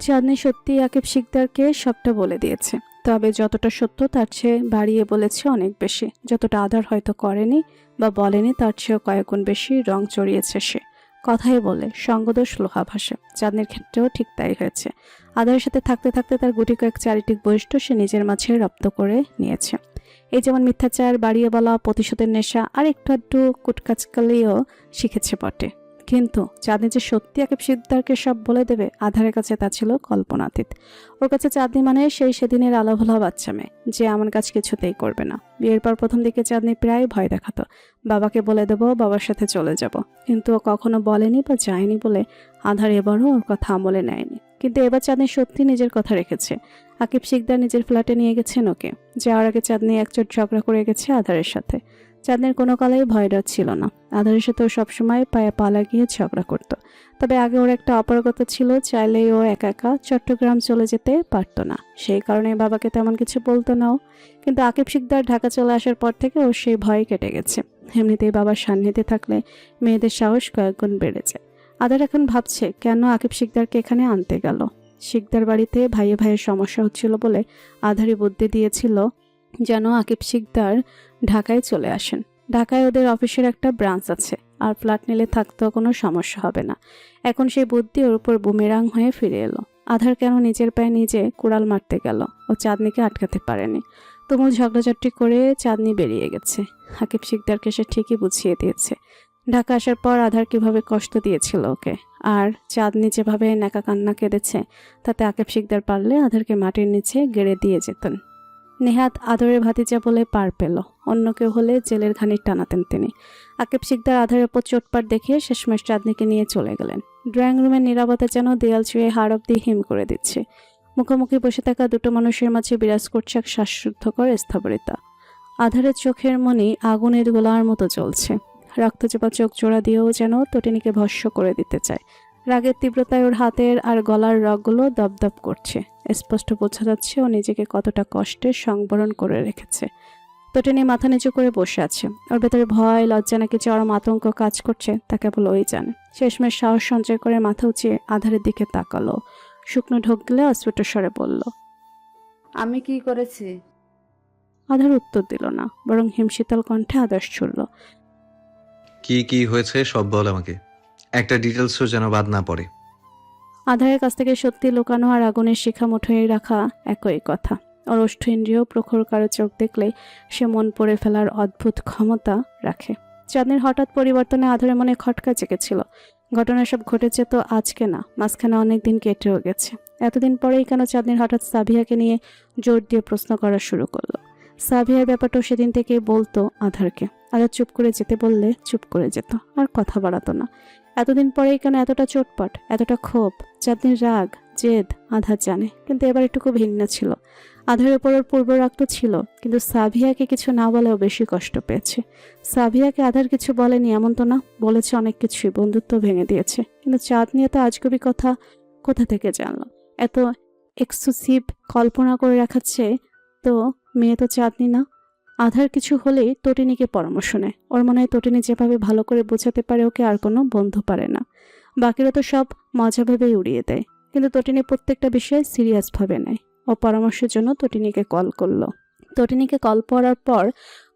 চাঁদনি সত্যিই আকিব শিকদারকে সবটা বলে দিয়েছে, তবে যতটা সত্য তার চেয়ে বাড়িয়ে বলেছে অনেক বেশি। যতটা আধার হয়তো করেনি বা বলেনি তার চেয়েও কয়েক গুণ বেশি রং চড়িয়েছে সে। কথাই বলে সঙ্গদোষ লোহা ভাসে। চাঁদনির ক্ষেত্রেও ঠিক তাই হয়েছে। আধারের সাথে থাকতে থাকতে তার গুটি কয়েক চারিত্রিক বৈশিষ্ট্য সে নিজের মাঝে রপ্ত করে নিয়েছে। এই যেমন মিথ্যাচার, বাড়িয়ে বলা, প্রতিশোধের নেশা আর একটু আধটু কুটকাচকালিও শিখেছে বটে। কিন্তু চাঁদনি যে সত্যি আকিব শিকদারকে সব বলে দেবে, আধারের কাছে তা ছিল কল্পনাতীত। ওর কাছে চাঁদনি মানে সেই সেদিনের আলাভোলা বাচ্চা মেয়ে, যে এমন কাজ কিছুতেই করবে না। বিয়ের পর প্রথম দিকে চাঁদনি প্রায় ভয় দেখাতো, বাবাকে বলে দেবো, বাবার সাথে চলে যাব। কিন্তু ও কখনো বলেনি বা যায়নি বলে আধার এবারও ওর কথা আমলে নেয়নি। কিন্তু এবার চাঁদনি সত্যি নিজের কথা রেখেছে। আকিব শিকদার নিজের ফ্ল্যাটে নিয়ে গেছেন ওকে। যাওয়ার আগে চাঁদনি একচোট ঝগড়া করে গেছে আধারের সাথে। চাঁদনির কোনো কালেই ভয় ডর ছিল না। আধারের সাথে ও সবসময় পায়ে পা লাগিয়ে ঝগড়া করত। তবে আগে ওর একটা অপারগতা ছিল, চাইলেই ও একা একা চট্টগ্রাম চলে যেতে পারতো না। সেই কারণে বাবাকে তেমন কিছু বলতো না ও। কিন্তু আকিব শিকদার ঢাকা চলে আসার পর থেকে ওর সেই ভয় কেটে গেছে। এমনিতেই বাবার সান্নিধ্যে থাকলে মেয়েদের সাহস কয়েক গুণ বেড়ে যায়। আধার এখন ভাবছে কেন আকিব শিকদারকে এখানে আনতে গেল। শিকদার বাড়িতে ভাইয়ে ভাইয়ের সমস্যা হচ্ছিল বলে আধারই বুদ্ধি দিয়েছিল যেন আকিব শিকদার ঢাকায় চলে আসেন। ঢাকায় ওদের অফিসের একটা ব্রাঞ্চ আছে, আর ফ্ল্যাট নিলে থাকতেও কোনো সমস্যা হবে না। এখন সেই বুদ্ধি ওর উপর বুমেরাং হয়ে ফিরে এলো। আধার কেন নিজের পায়ে নিজে কুড়াল মারতে গেল, ও চাঁদনিকে আটকাতে পারেনি। তুমুল ঝগড়াঝাটি করে চাঁদনি বেরিয়ে গেছে। আকিব শিকদারকে সে ঠিকই বুঝিয়ে দিয়েছে ঢাকা আসার পর আধার কিভাবে কষ্ট দিয়েছিল ওকে। আর চাঁদনি যেভাবে নেকা কান্না কেঁদেছে, তাতে আকিব শিকদার পারলে আধারকে মাটির নিচে গেড়ে দিয়ে যেতেন। নেহাত আদরের ভাতিজা বলে পার পেল, অন্য কেউ হলে জেলের ঘানি টানাতেন তিনি। আকিব শিকদার আধারের ওপর চোটপাট দেখিয়ে শেষমেশ চাঁদনিকে নিয়ে চলে গেলেন। ড্রয়িং রুমের নীরবতা যেন দেয়াল ছুঁয়ে হাড় অব্দি হিম করে দিচ্ছে। মুখোমুখি বসে থাকা দুটো মানুষের মাঝে বিরাজ করছে এক শ্বাসরুদ্ধকর স্থবিরতা। আধারের চোখের মনি আগুনের গোলার মতো জ্বলছে। রক্তচাপা চোখ জোড়া দিয়েও যেন তটিনীকে ভস্ম করে দিতে চায়। রাগের তীব্রতায় ওর হাতের আর গলার রগগুলো দপদপ করছে। স্পষ্ট বোঝা যাচ্ছে ও নিজেকে কতটা কষ্টে সংবরণ করে রেখেছে। তটিনী মাথা নিচু করে বসে আছে। ওর ভেতরে ভয়, লজ্জা নাকি চরম আতঙ্ক কাজ করছে তা কেবল ওই জানে। শেষমেশ সাহস সঞ্চয় করে মাথা উঁচিয়ে আধারের দিকে তাকালো। শুকনো ঢোক গেলে অস্ফুট স্বরে বলল, আমি কি করেছি? আধার উত্তর দিল না, বরং হিমশীতল কণ্ঠে আদেশ ছুড়ল, কি কি হয়েছে সব বল আমাকে, একটা ডিটেলসও যেন বাদ না পড়ে। আধারের কাছ থেকে সত্যি লুকানো আর আগুনের শিখা মুঠোয় রাখা একই কথা। ওর ওষ্ঠ ইন্দ্রিয় প্রখর কারো চোখ দেখলে সে মন পড়ে ফেলার অদ্ভুত ক্ষমতা রাখে। চাঁদনির হঠাৎ পরিবর্তনে আধারের মনে খটকা জেগেছিল। ঘটনা সব ঘটেছে তো আজকে না, মাঝখানে অনেকদিন কেটেও গেছে। এতদিন পরেই কেন চাঁদনির হঠাৎ সাবিয়াকে নিয়ে জোর দিয়ে প্রশ্ন করা শুরু করলো। সাবিয়ার ব্যাপারটাও সেদিন থেকেই বলতো আধারকে। আধার চুপ করে যেতে বললে চুপ করে যেত, আর কথা বাড়াতো না। এতদিন পরেই কেন এতটা চোটপাট, এতটা ক্ষোভ? চাঁদনির রাগ, জেদ আধার জানে, কিন্তু এবার একটু ভিন্ন ছিল। আধারের উপর ওর পূর্ব রাগ তো ছিল, কিন্তু সাবিয়াকে কিছু না বলেও বেশি কষ্ট পেয়েছে। সাবিয়াকে আধার কিছু বলেনি এমন তো না, বলেছে অনেক কিছুই, বন্ধুত্ব ভেঙে দিয়েছে। কিন্তু চাঁদনি এত আজগুবি কথা কোথা থেকে জানলো? এত এক্সক্লুসিভ কল্পনা করে রাখাচ্ছে তো মেয়ে তো চাঁদনি না। আধার কিছু হলেই তটিনীকে পরামর্শ নেয়। ওর মনে হয় তটিনী যেভাবে ভালো করে বোঝাতে পারে ওকে, আর কোনো বন্ধু পারে না। বাকিরা তো সব মজা ভেবে উড়িয়ে দেয়, কিন্তু তটিনী প্রত্যেকটা বিষয়ে সিরিয়াস ভাবে নেয়। ও পরামর্শের জন্য তটিনীকে কল করলো। তটিনীকে কল করার পর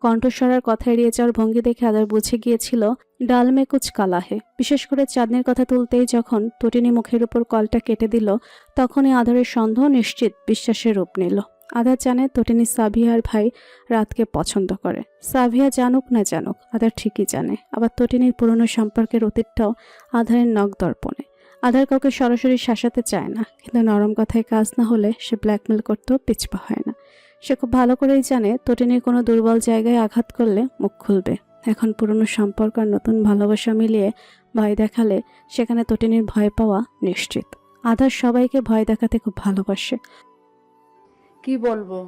কণ্ঠস্বর আর কথা এড়িয়ে যাওয়ার ভঙ্গি দেখে আধার বুঝে গিয়েছিল ডাল মে কুচ কালা হে। বিশেষ করে চাঁদনির কথা তুলতেই যখন তটিনী মুখের উপর কলটা কেটে দিল, তখনই আধারের সন্দেহ নিশ্চিত বিশ্বাসের রূপ নিল। আধার জানে তটিনী সাবিয়ার ভাই রাতকে পছন্দ করে। সাবিয়া জানুক না জানুক, আধার ঠিকই জানে। আবার তটিনীর পুরনো সম্পর্কের অতীতটাও আধারের নখ দর্পণে। আধার কাউকে সরাসরি শাসাতে চায় না, কিন্তু নরম কথায় কাজ না হলে সে ব্ল্যাকমেল করতেও পিছপা হয় না। সে খুব ভালো করেই জানে তটিনীর কোনো দুর্বল জায়গায় আঘাত করলে মুখ খুলবে। এখন পুরনো সম্পর্ক আর নতুন ভালোবাসা মিলিয়ে ভয় দেখালে সেখানে তটিনীর ভয় পাওয়া নিশ্চিত। আধার সবাইকে ভয় দেখাতে খুব ভালোবাসে। কি বলবো?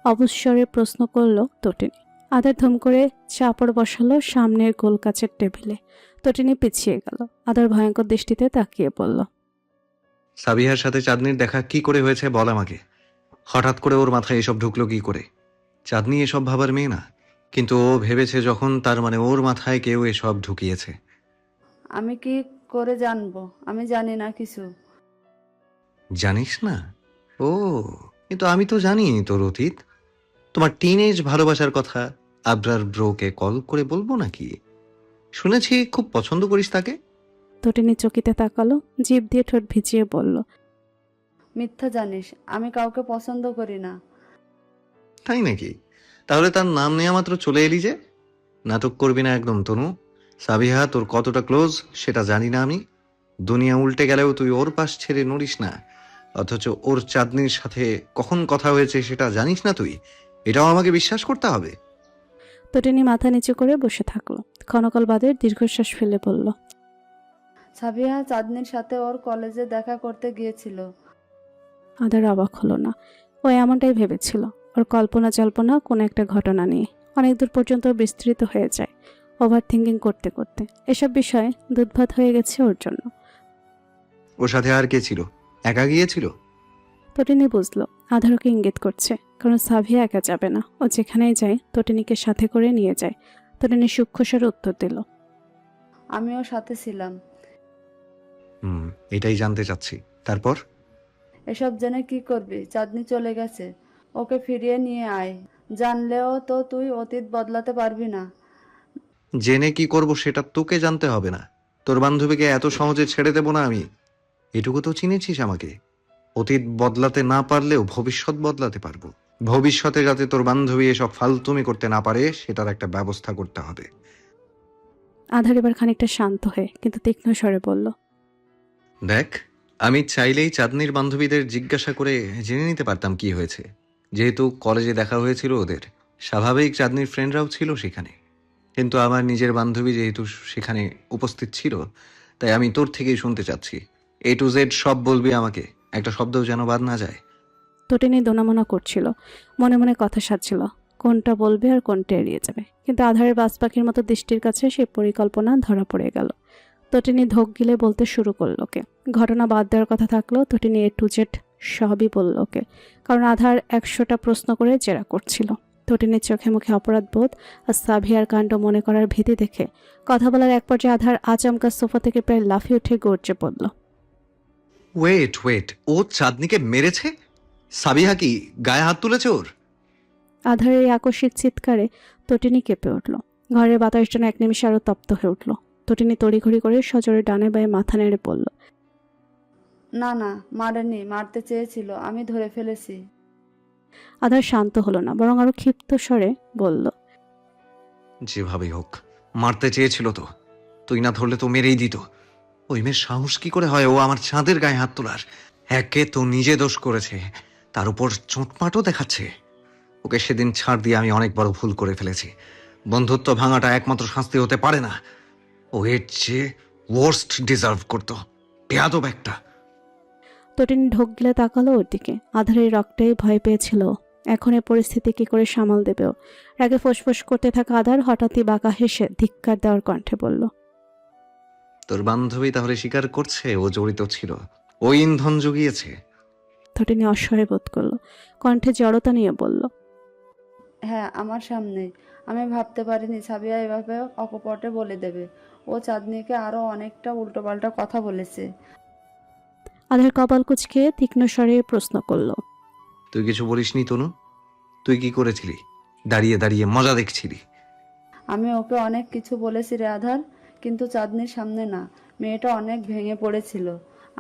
অবসরে প্রশ্ন করলো তটিনী। আধার ধুম করে চাপড় বসালো সামনের গোল কাচের টেবিলে। তটিনী পিছিয়ে গেল। আধার ভয়ঙ্কর দৃষ্টিতে তাকিয়ে বলল, সাবিহার সাথে চাঁদনির দেখা কি করে হয়েছে বল আমাকে। হঠাৎ করে ওর মাথায় এসব ঢুকলো কি করে? চাঁদনি এসব ভাবার মেয়ে না, কিন্তু ও ভেবেছে যখন, তার মানে ওর মাথায় কেউ এসব ঢুকিয়েছে। আমি কি করে জানবো? আমি জানি না কিছু। জানিস না? ও, কিন্তু আমি তো জানি তোর অতীত। তোমার টিনেজ ভালোবাসার কথা আবরার ব্রোকে কল করে বলবো নাকি? শুনেছি খুব পছন্দ করিস তাকে। তটিনী চকিতে তাকালো, জিভ দিয়ে ঠোঁট ভিজিয়ে বলল, মিথ্যা জানিস, আমি কাউকে পছন্দ করি না। তাই নাকি? তাহলে তার নাম নেওয়া মাত্র চলে এলি যে? নাটক করবি না একদম তনু। সাবিহা তোর কতটা ক্লোজ সেটা জানি না আমি। দুনিয়া উল্টে গেলেও তুই ওর পাশ ছেড়ে নড়িস না, অথচ ওর চাঁদনির সাথে কখন কথা হয়েছে সেটা জানিস না তুই? এটাও আমাকে বিশ্বাস করতে হবে? তটিনী মাথা নিচু করে বসে থাকলো। ক্ষণকাল বাদে দীর্ঘশ্বাস ফেলে বলল, সাবিহা চাঁদনির সাথে ওর কলেজে দেখা করতে গিয়েছিল। আধার অবাক হলো না। ও এমনটাই ভেবেছিল। ওর কল্পনা জল্পনা কোনো একটা ঘটনা নিয়ে অনেক দূর পর্যন্ত বিস্তৃত হয়ে যায় ওভার থিঙ্কিং করতে করতে। এসব বিষয়ে দুধভাত হয়ে গেছে ওর জন্য। ওর সাথে আর কে ছিল? একা গিয়েছিল? তটিনী বুঝলো আধার ওকে ইঙ্গিত করছে, কারণ সাভিয়া একা যাবে না। ও যেখানেই যায় তটিনীকে সাথে করে নিয়ে যায়। তটিনী সূক্ষ্মস্বরে উত্তর দিল, আমিও সাথে ছিলাম। এটাই জানতে চাচ্ছি। তারপর? এসব জেনে কি করবি? চাঁদনি চলে গেছে, ওকে ফিরিয়ে নিয়ে আয়। জানলেও তো তুই অতীত বদলাতে পারবি না। জেনে কি করব সেটা তোকে জানতে হবে না। তোর বান্ধবীকে এত সহজে ছেড়ে দেব না আমি। এটুকু তো চিনেছিস আমাকে। অতীত বদলাতে না পারলেও ভবিষ্যৎ বদলাতে পারবো। ভবিষ্যতে যাতে তোর বান্ধবী এসব ফালতুমি করতে না পারে সেটার একটা ব্যবস্থা করতে হবে। আধার এবার খানিকটা শান্ত হয়ে কিন্তু তীক্ষ্ণ স্বরে বলল, দেখ, আমি চাইলেই চাঁদনির বান্ধবীদের জিজ্ঞাসা করে জেনে নিতে পারতাম কি হয়েছে। যেহেতু কলেজে দেখা হয়েছিল ওদের, স্বাভাবিক চাঁদনির ফ্রেন্ডরাও ছিল সেখানে। কিন্তু আমার নিজের বান্ধবী যেহেতু সেখানে উপস্থিত ছিল, তাই আমি তোর থেকেই শুনতে চাচ্ছি। এ টু জেড সব বলবি আমাকে, একটা শব্দও যেন বাদ না যায়। তটিনী দোনামোনা করছিল, মনে মনে কথা সাজছিল কোনটা বলবে আর কোনটা এড়িয়ে যাবে। কিন্তু আধারের বাজ পাখির মতো দৃষ্টির কাছে সেই পরিকল্পনা ধরা পড়ে গেল। তটিনী ধোক গিলে বলতে শুরু করলো ওকে। ঘটনা বাদ দেওয়ার কথা থাকলেও তটিনী এ টু জেড সবই বলল ওকে, কারণ আধার 100টা প্রশ্ন করে জেরা করছিল। তটিনীর চোখে মুখে অপরাধ বোধ আর সাভিয়ার কাণ্ড মনে করার ভীতি দেখে কথা বলার এক পর্যায়ে আধার আচমকা সোফা থেকে প্রায় লাফিয়ে উঠে গর্জে পড়ল, ওয়েট ওয়েট, ও চাঁদনিকে মেরেছে? সাবিহা কি গায়ে হাত তুলেছে ওর? আধারের এই আকস্মিক চিৎকারে তটিনী কেঁপে উঠল। ঘরের বাতাস যেন এক নিমিষে আরো তপ্ত হয়ে উঠল। তটিনী তড়িঘড়ি করে সজোরে ডানে বায়ে মাথা নেড়ে পড়ল, না না, মারেনি, মারতে চেয়েছিল, আমি ধরে ফেলেছি। আধার শান্ত হলো না, বরং আরো ক্ষিপ্ত স্বরে বলল, যেভাবেই হোক মারতে চেয়েছিল তো। তুই না ধরলে তো মেরেই দিত। ওই মেয়ের সাহস কি করে হয় ও আমার চাঁদের গায়ে হাত তোলার? একে তো নিজে দোষ করেছে, তার উপর চোটপাটও দেখাচ্ছে। ওকে সেদিন ছাড় দিয়ে আমি অনেক বড় ভুল করে ফেলেছি। বন্ধুত্ব ভাঙাটা একমাত্র শাস্তি হতে পারে না। ও এর চেয়ে ওয়ার্স্ট ডিজার্ভ করতো। বেয়াদব একটা। তটিনী ঢোক গিলে তাকালো ওর দিকে। আধারের রক্তেই ভয় পেয়েছিল। এখন এ পরিস্থিতি কি করে সামাল দেবেও। রাগে ফোঁসফোঁস করতে থাকা আধার হঠাৎই বাঁকা হেসে ধিক্কার দেওয়ার কণ্ঠে বলল, তোর বান্ধবী তাহলে স্বীকার করছে ও জড়িত ছিল, ওই ইন্ধন জুগিয়েছে? তটিনী অসহায় বোধ করলো, কণ্ঠে জড়তা নিয়ে বলল, হ্যাঁ, আমার সামনেই। আমি ভাবতে পারিনি সাবিয়া এভাবে অকপটে বলে দেবে। ও চাঁদনিকে আরো অনেকটা উল্টোপাল্টা কথা বলেছে। আধার কপাল কুঁচকে তীক্ষ্ণ স্বরে প্রশ্ন করল, তুই কিছু বলিসনি তনু? তুই কি করেছিলি? দাঁড়িয়ে দাঁড়িয়ে মজা দেখছিলি? আমি ওকে অনেক কিছু বলেছি রে আধার, কিন্তু চাঁদনির সামনে না। মেয়েটা অনেক ভেঙে পড়েছিল।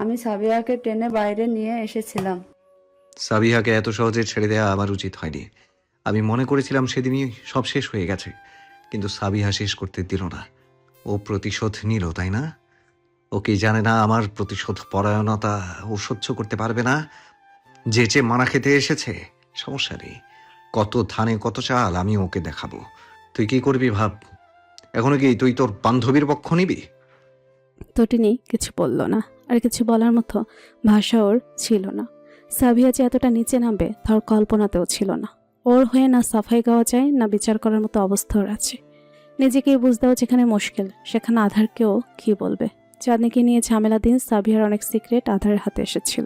আমি সাবিয়াকে টেনে বাইরে নিয়ে এসেছিলাম। সাবিহাকে এত সহজে ছেড়ে দেওয়া আমার উচিত হয়নি। আমি মনে করেছিলাম সেদিনই সব শেষ হয়ে গেছে, কিন্তু সাবিহা শেষ করতে দিল না। ও প্রতিশোধ নিল, তাই না? ও কি জানে না আমার প্রতিশোধ পরায়ণতা ও সহ্য করতে পারবে না? যে যে মারা খেতে এসেছে, সমস্যা নেই। কত ধানে কত চাল আমি ওকে দেখাবো। তুই কি করবি ভাব। এখনো কি তুই তোর বান্ধবীর পক্ষ নিবি? তটিনী কিছু বলল না। আর কিছু বলার মতো ভাষা ওর ছিল না। সাভিয়া যে এতটা নিচে নামবে তার কল্পনাতেও ছিল না। ওর হয়ে না সাফাই গাওয়া যায়, না বিচার করার মতো অবস্থা ওর আছে। নিজেকেই বুঝতেও যেখানে মুশকিল, সেখানে আধারকেও কি বলবে। চাঁদনিকে নিয়ে ঝামেলা দিন সাবিয়ার অনেক সিক্রেট আধারের হাতে এসেছিল।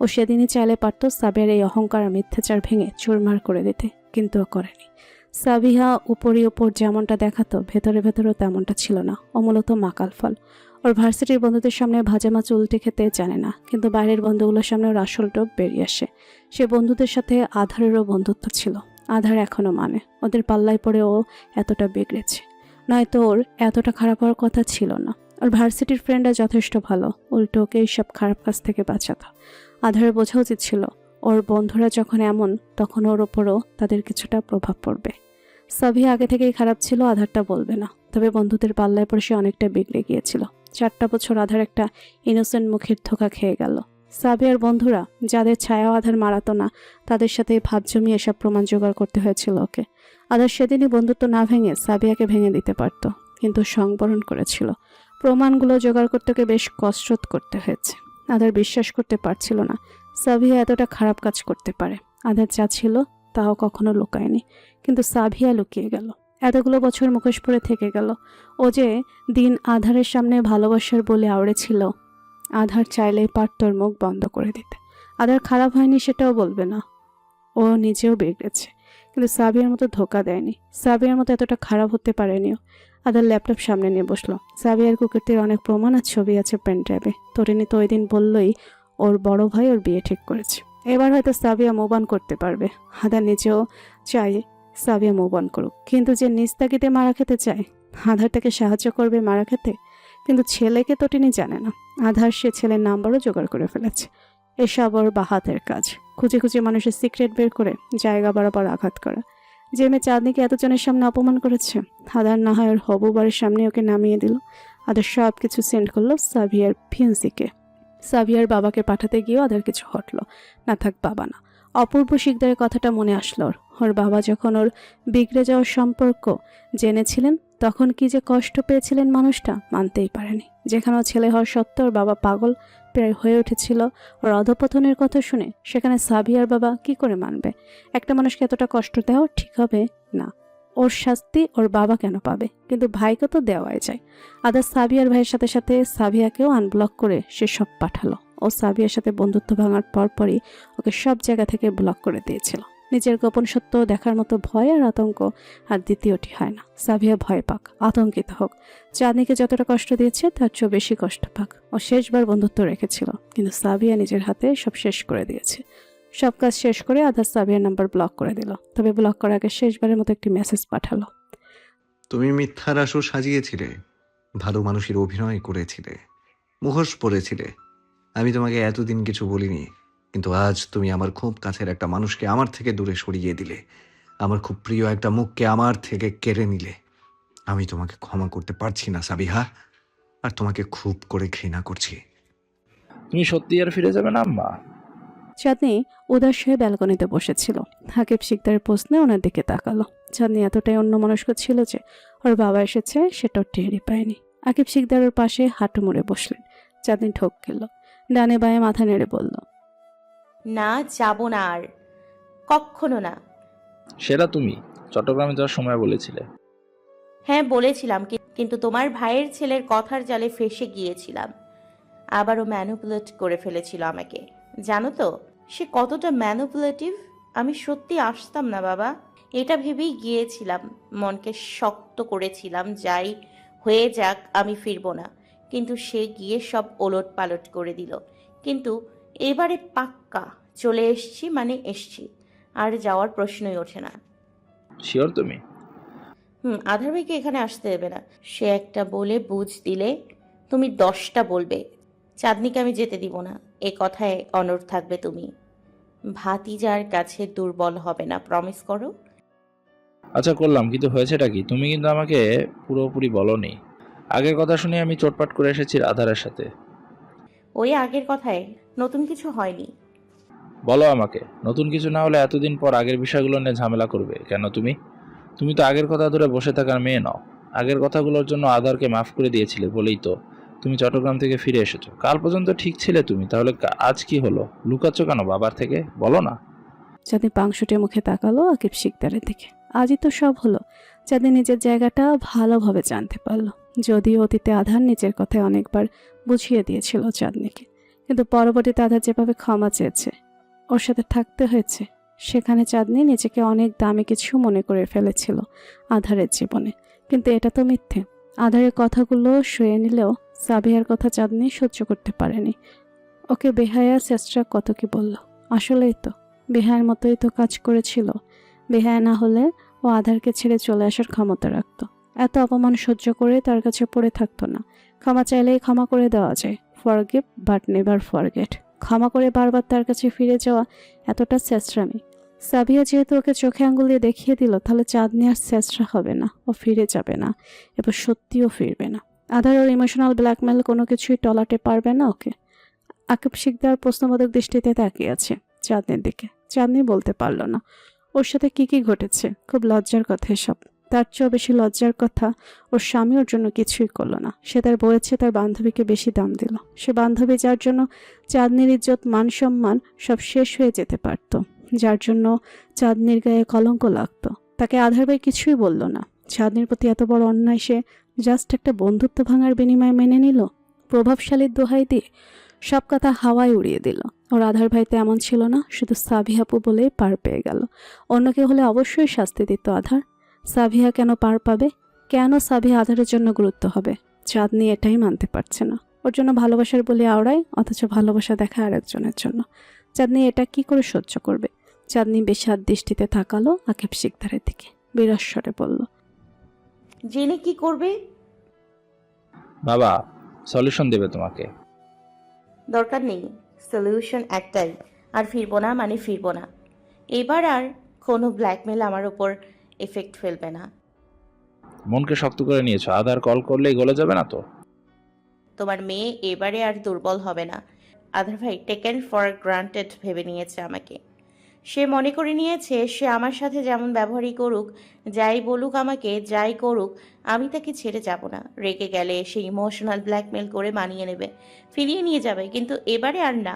ও সেদিনই চাইলে পারত সাবিয়ার এই অহংকার আর মিথ্যাচার ভেঙে চুরমার করে দিতে, কিন্তু ও করেনি। সাবিহা উপরই ওপর যেমনটা দেখাতো ভেতরে ভেতরেও তেমনটা ছিল না। ও মূলত মাকাল ফল। ওর ভার্সিটির বন্ধুদের সামনে ভাজা মাছ উল্টে খেতে জানে না, কিন্তু বাইরের বন্ধুগুলোর সামনে ওর আসল টোপ বেরিয়ে আসে। সে বন্ধুদের সাথে আধারেরও বন্ধুত্ব ছিল। আধার এখনো মানে ওদের পাল্লায় পড়ে ও এতটা বিগড়েছে, নয়তো ওর এতটা খারাপ হওয়ার কথা ছিল না। ওর ভার্সিটির ফ্রেন্ডরা যথেষ্ট ভালো, উল্টো ওকে এইসব খারাপ কাজ থেকে বাঁচাতো। আধারের বোঝা উচিত ছিল ওর বন্ধুরা যখন এমন, তখন ওর ওপরও তাদের কিছুটা প্রভাব পড়বে। সাবিয়া আগে থেকেই খারাপ ছিল, আধারটা বলবে না, তবে বন্ধুদের পাল্লায় পড়ে সে অনেকটা বিগড়ে গিয়েছিল। 4টা বছর আধার একটা ইনোসেন্ট মুখের ধোঁকা খেয়ে গেল। সাবিয়ার বন্ধুরা, যাদের ছায়াও আধার মারাতো না, তাদের সাথে ভাব জমিয়ে এসব প্রমাণ জোগাড় করতে হয়েছিল ওকে। আধার সেদিনই বন্ধুত্ব না ভেঙে সাবিয়াকে ভেঙে দিতে পারত, কিন্তু সংবরণ করেছিল। প্রমাণগুলো জোগাড় করতে ওকে বেশ কসরত করতে হয়েছে। আধার বিশ্বাস করতে পারছিল না সাবিয়া এতটা খারাপ কাজ করতে পারে। আধার যা ছিল তাও কখনো লুকায়নি, কিন্তু সাবিয়া লুকিয়ে গেল। এতগুলো বছর মুখোশ পরে থেকে গেল। ও যে দিন আধারের সামনে ভালোবাসার বলে আওড়েছিল, আধার চাইলেই পারত ওর মুখ বন্ধ করে দিতে। আধার খারাপ হয়নি সেটাও বলবে না, ও নিজেও বিগড়েছে, কিন্তু সাবিয়ার মতো ধোকা দেয়নি। সাবিয়ার মতো এতটা খারাপ হতে পারেনিও। আধার ল্যাপটপ সামনে নিয়ে বসলো। সাবিয়ার কুকুরটির অনেক প্রমাণ আর ছবি আছে পেন ড্রাইভে। তরিনী তো ওই দিন বললই ওর বড় ভাই ওর বিয়ে ঠিক করেছে। এবার হয়তো সাবিয়া মুভ অন করতে পারবে। আধার নিজেও চাই সাবিয়া মুভ অন করুক, কিন্তু যে নিজ তাগিদে মারা খেতে চায়, আধার তাকে সাহায্য করবে মারা খেতে। কিন্তু ছেলেকে তটিনী জানে না। আধার সে ছেলের নাম্বারও জোগাড় করে ফেলেছে। এসব ওর বাহাতের কাজ, খুঁজে খুঁজে মানুষের সিক্রেট বের করে জায়গা বরাবর আঘাত করা। যে মেয়ে চাঁদনিকে এতজনের সামনে অপমান করেছে, আধার না হয় ওর হবু বাড়ির সামনে ওকে নামিয়ে দিল। আধার সব কিছু সেন্ড করলো সাবিয়ার ফিয়েন্সিকে। সাবিয়ার বাবাকে পাঠাতে গিয়েও আধার কিছু হটলো না। থাক বাবা না, অপূর্ব শিকদারের কথাটা মনে আসলো ওর। ওর বাবা যখন ওর বিগড়ে যাওয়ার সম্পর্ক জেনেছিলেন, তখন কি যে কষ্ট পেয়েছিলেন মানুষটা, মানতেই পারেনি। যেখানে ওর ছেলে হওয়ার সত্ত্বেও ওর বাবা পাগল প্রায় হয়ে উঠেছিল ওর অধপতনের কথা শুনে, সেখানে সাবিয়ার বাবা কি করে মানবে? একটা মানুষকে এতটা কষ্ট দেওয়া ঠিক হবে না। ওর শাস্তি ওর বাবা কেন পাবে, কিন্তু ভাইকে তো দেওয়াই যায়। আদার সাবিয়ার ভাইয়ের সাথে সাথে সাবিয়াকেও আনব্লক করে সে সব পাঠালো। ও সাবিয়ার সাথে বন্ধুত্ব ভাঙার পরপরই ওকে সব জায়গা থেকে ব্লক করে দিয়েছিল। নিজের গোপন সত্য দেখার মতো ভয় আর আতঙ্ক আর দ্বিতীয়টি হয় না। সাবিয়া ভয় পাক, আতঙ্কিত হোক, চাঁদনিকে যতটা কষ্ট দিয়েছে তার চেয়েও বেশি কষ্ট পাক। ও শেষবার বন্ধুত্ব রেখেছিল, কিন্তু সাবিয়া নিজের হাতে সব শেষ করে দিয়েছে। সব কাজ শেষ করে আধার সাবিয়ার নাম্বার ব্লক করে দিল। তবে ব্লক করার আগে শেষবারের মতো একটি মেসেজ পাঠালো। তুমি মিথ্যার আসর সাজিয়েছিলে, ভালো মানুষের অভিনয় করেছিলে, মুখোশ পরেছিলে। আমি তোমাকে এতদিন কিছু বলিনি, কিন্তু আজ তুমি আমার খুব কাছের একটা মানুষকে আমার থেকে দূরে সরিয়ে দিলে। আমার খুব প্রিয় একটা মুখকে আমার থেকে কেড়ে নিলে। আমি তোমাকে ক্ষমা করতে পারছি না সাবিহা, আর তোমাকে খুব করে ঘৃণা করছি। তুমি সত্যি আর ফিরে যাবে না আম্মা? চাঁদনি উদাস হয়ে ব্যালকনিতে বসেছিল। হাকিব শিকদারের প্রশ্নে ওনার দিকে তাকালো। চাঁদনি এতটাই অন্যমনস্ক ছিল যে ওর বাবা এসেছে সেটাও টেরই পায়নি। আকিব শিকদারের পাশে হাঁটু মুড়ে বসলেন। চাঁদনি ঠোক গেল, ডানে বায়ে মাথা নেড়ে বলল, না, যাব না আর, কখনো না। সেটা তুমি চট্টগ্রামে যাওয়ার সময় বলেছিলে। হ্যাঁ বলেছিলাম, কিন্তু তোমার ভাইয়ের ছেলের কথার জালে ফেঁসে গিয়েছিলাম। আবারও ম্যানুপুলেট করে ফেলেছিল আমাকে। জানো তো সে কতটা ম্যানুপুলেটিভ? আমি সত্যি আসতাম না বাবা, এটা ভেবেই গিয়েছিলাম। মনকে শক্ত করেছিলাম, যাই হয়ে যাক আমি ফিরবো না। কিন্তু সে গিয়ে সব ওলট পালট করে দিল। কিন্তু এবারে পাক্কা চলে এসছি, মানে এসছি, আর যাওয়ার প্রশ্নই ওঠে না। শিওর তুমি? আধার ভাইকে এখানে আসতে দেবে না। সে একটা বলে বুঝ দিলে তুমি 10টা বলবে। চাঁদনিকে আমি যেতে দিব না, এ কথায় অনড় থাকবে তুমি। ভাতিজার কাছে দুর্বল হবে না, প্রমিস করো। আচ্ছা করলাম, কিন্তু হয়েছেটা কি? তুমি কিন্তু আমাকে পুরোপুরি বলনি। আগের কথা শুনে আমি চটপাট করে এসেছি আধারের সাথে। ওই আগের কথায় নতুন কিছু হয়নি। বলো আমাকে, নতুন কিছু না হলে এতদিন পর আগের বিষয়গুলো নিয়ে ঝামেলা করবে কেন তুমি? তুমি তো আগের কথা ধরে বসে থাকার মেয়ে নও। আগের কথাগুলোর জন্য আধারকে মাফ করে দিয়েছিলে বলেই তো তুমি চট্টগ্রাম থেকে ফিরে এসেছো। কাল পর্যন্ত ঠিক ছিলে তুমি, তাহলে আজ কি হলো? লুকাচ্ছ কেন বাবার থেকে? বলো না। চাঁদনি পাংশুটে মুখে তাকালো আকিব শিকদারের দিকে। আজই তো সব হলো। চাঁদনি নিজের জায়গাটা ভালোভাবে জানতে পারলো। যদিও অতীতে আধার নিজের কথায় অনেকবার বুঝিয়ে দিয়েছিল চাঁদনিকে, কিন্তু পরবর্তীতে আধার যেভাবে ক্ষমা চেয়েছে, ওর সাথে থাকতে হয়েছে, সেখানে চাঁদনি নিজেকে অনেক দামি কিছু মনে করে ফেলেছিল আধারের জীবনে। কিন্তু এটা তো মিথ্যে। আধারের কথাগুলো সয়ে নিলেও সাবিহার কথা চাঁদনি সহ্য করতে পারেনি। ওকে বেহায়া চেষ্টা কত কি বলল। আসলেই তো বেহায়ার মতোই তো কাজ করেছিল। বেহায়া না হলে ও আধারকে ছেড়ে চলে আসার ক্ষমতা রাখত। এত অপমান সহ্য করে তার কাছে পড়ে থাকতো না। ক্ষমা চাইলেই ক্ষমা করে দেওয়া যায়। Forgive but never forget. ক্ষমা করে বারবার তার কাছে ফিরে যাওয়া এতটা চেষ্টামি। সাবিয়া যেহেতু ওকে চোখে আঙ্গুল দিয়ে দেখিয়ে দিল, তাহলে চাঁদনি আর চেষ্টা হবে না, ও ফিরে যাবে না, এবার সত্যিও ফিরবে না। আধার ওর ইমোশনাল ব্ল্যাকমেল কোনো কিছুই টলাতে পারবে না ওকে। আকিব শিকদার প্রশ্নবোধক দৃষ্টিতে তাকিয়ে আছে চাঁদনির দিকে। চাঁদনি বলতে পারল না ওর সাথে কি কি ঘটেছে। খুব লজ্জার কথা এসব। তার চেয়েও বেশি লজ্জার কথা ওর স্বামী ওর জন্য কিছুই করলো না। সে তার বউয়েছে তার বান্ধবীকে বেশি দাম দিল। সে বান্ধবী যার জন্য চাঁদনির ইজ্জত মান সম্মান সব শেষ হয়ে যেতে পারত, যার জন্য চাঁদনির গায়ে কলঙ্ক লাগতো, তাকে আধার ভাই কিছুই বলল না। চাঁদনির প্রতি এত বড় অন্যায় সে জাস্ট একটা বন্ধুত্ব ভাঙার বিনিময়ে মেনে নিল। প্রভাবশালীর দোহাই দিয়ে সব কথা হাওয়ায় উড়িয়ে দিল। ওর আধার ভাই তো এমন ছিল না, শুধু সাবিহাপু বলেই পার পেয়ে গেল। অন্য কেউ হলে অবশ্যই শাস্তি দিত আধার। সাবিহা কেন পার পাবে? কেন সাবিহা আধারের জন্য গুরুত্ব হবে? চাঁদনি এটাই মানতে পারছে না। ওর জন্য ভালোবাসার বলে আওড়ায়, অথচ ভালোবাসা দেখায় আরেকজনের জন্য। চাঁদনি এটা কি করে সহ্য করবে? চাঁদনি বেশাদ দৃষ্টিতে তাকালো আকিব শিকদারের দিকে, বিরস স্বরে বলল, জেনে কি করবে? বাবা সলিউশন দেবে তোমাকে। দরকার নেই, সলিউশন একটাই, আর ফিরবো না মানে ফিরবো না। এবার আর কোনো ব্ল্যাকমেল আমার ওপর এফেক্ট ফেলবে না। মনকে শক্ত করে নিয়েছো, আধার কল করলেই গলে যাবে না তো? তোমার মেয়ে এবারে আর দুর্বল হবে না। আধার ভাই টেকেন ফর গ্রান্টেড ভেবে নিয়েছে আমাকে। সে মনে করে নিয়েছে সে আমার সাথে যেমন ব্যবহারই করুক, যাই বলুক আমাকে, যাই করুক, আমি তাকে ছেড়ে যাব না। রেগে গেলে সে ইমোশনাল ব্ল্যাকমেল করে মানিয়ে নেবে, ফিরিয়ে নিয়ে যাবে, কিন্তু এবারে আর না।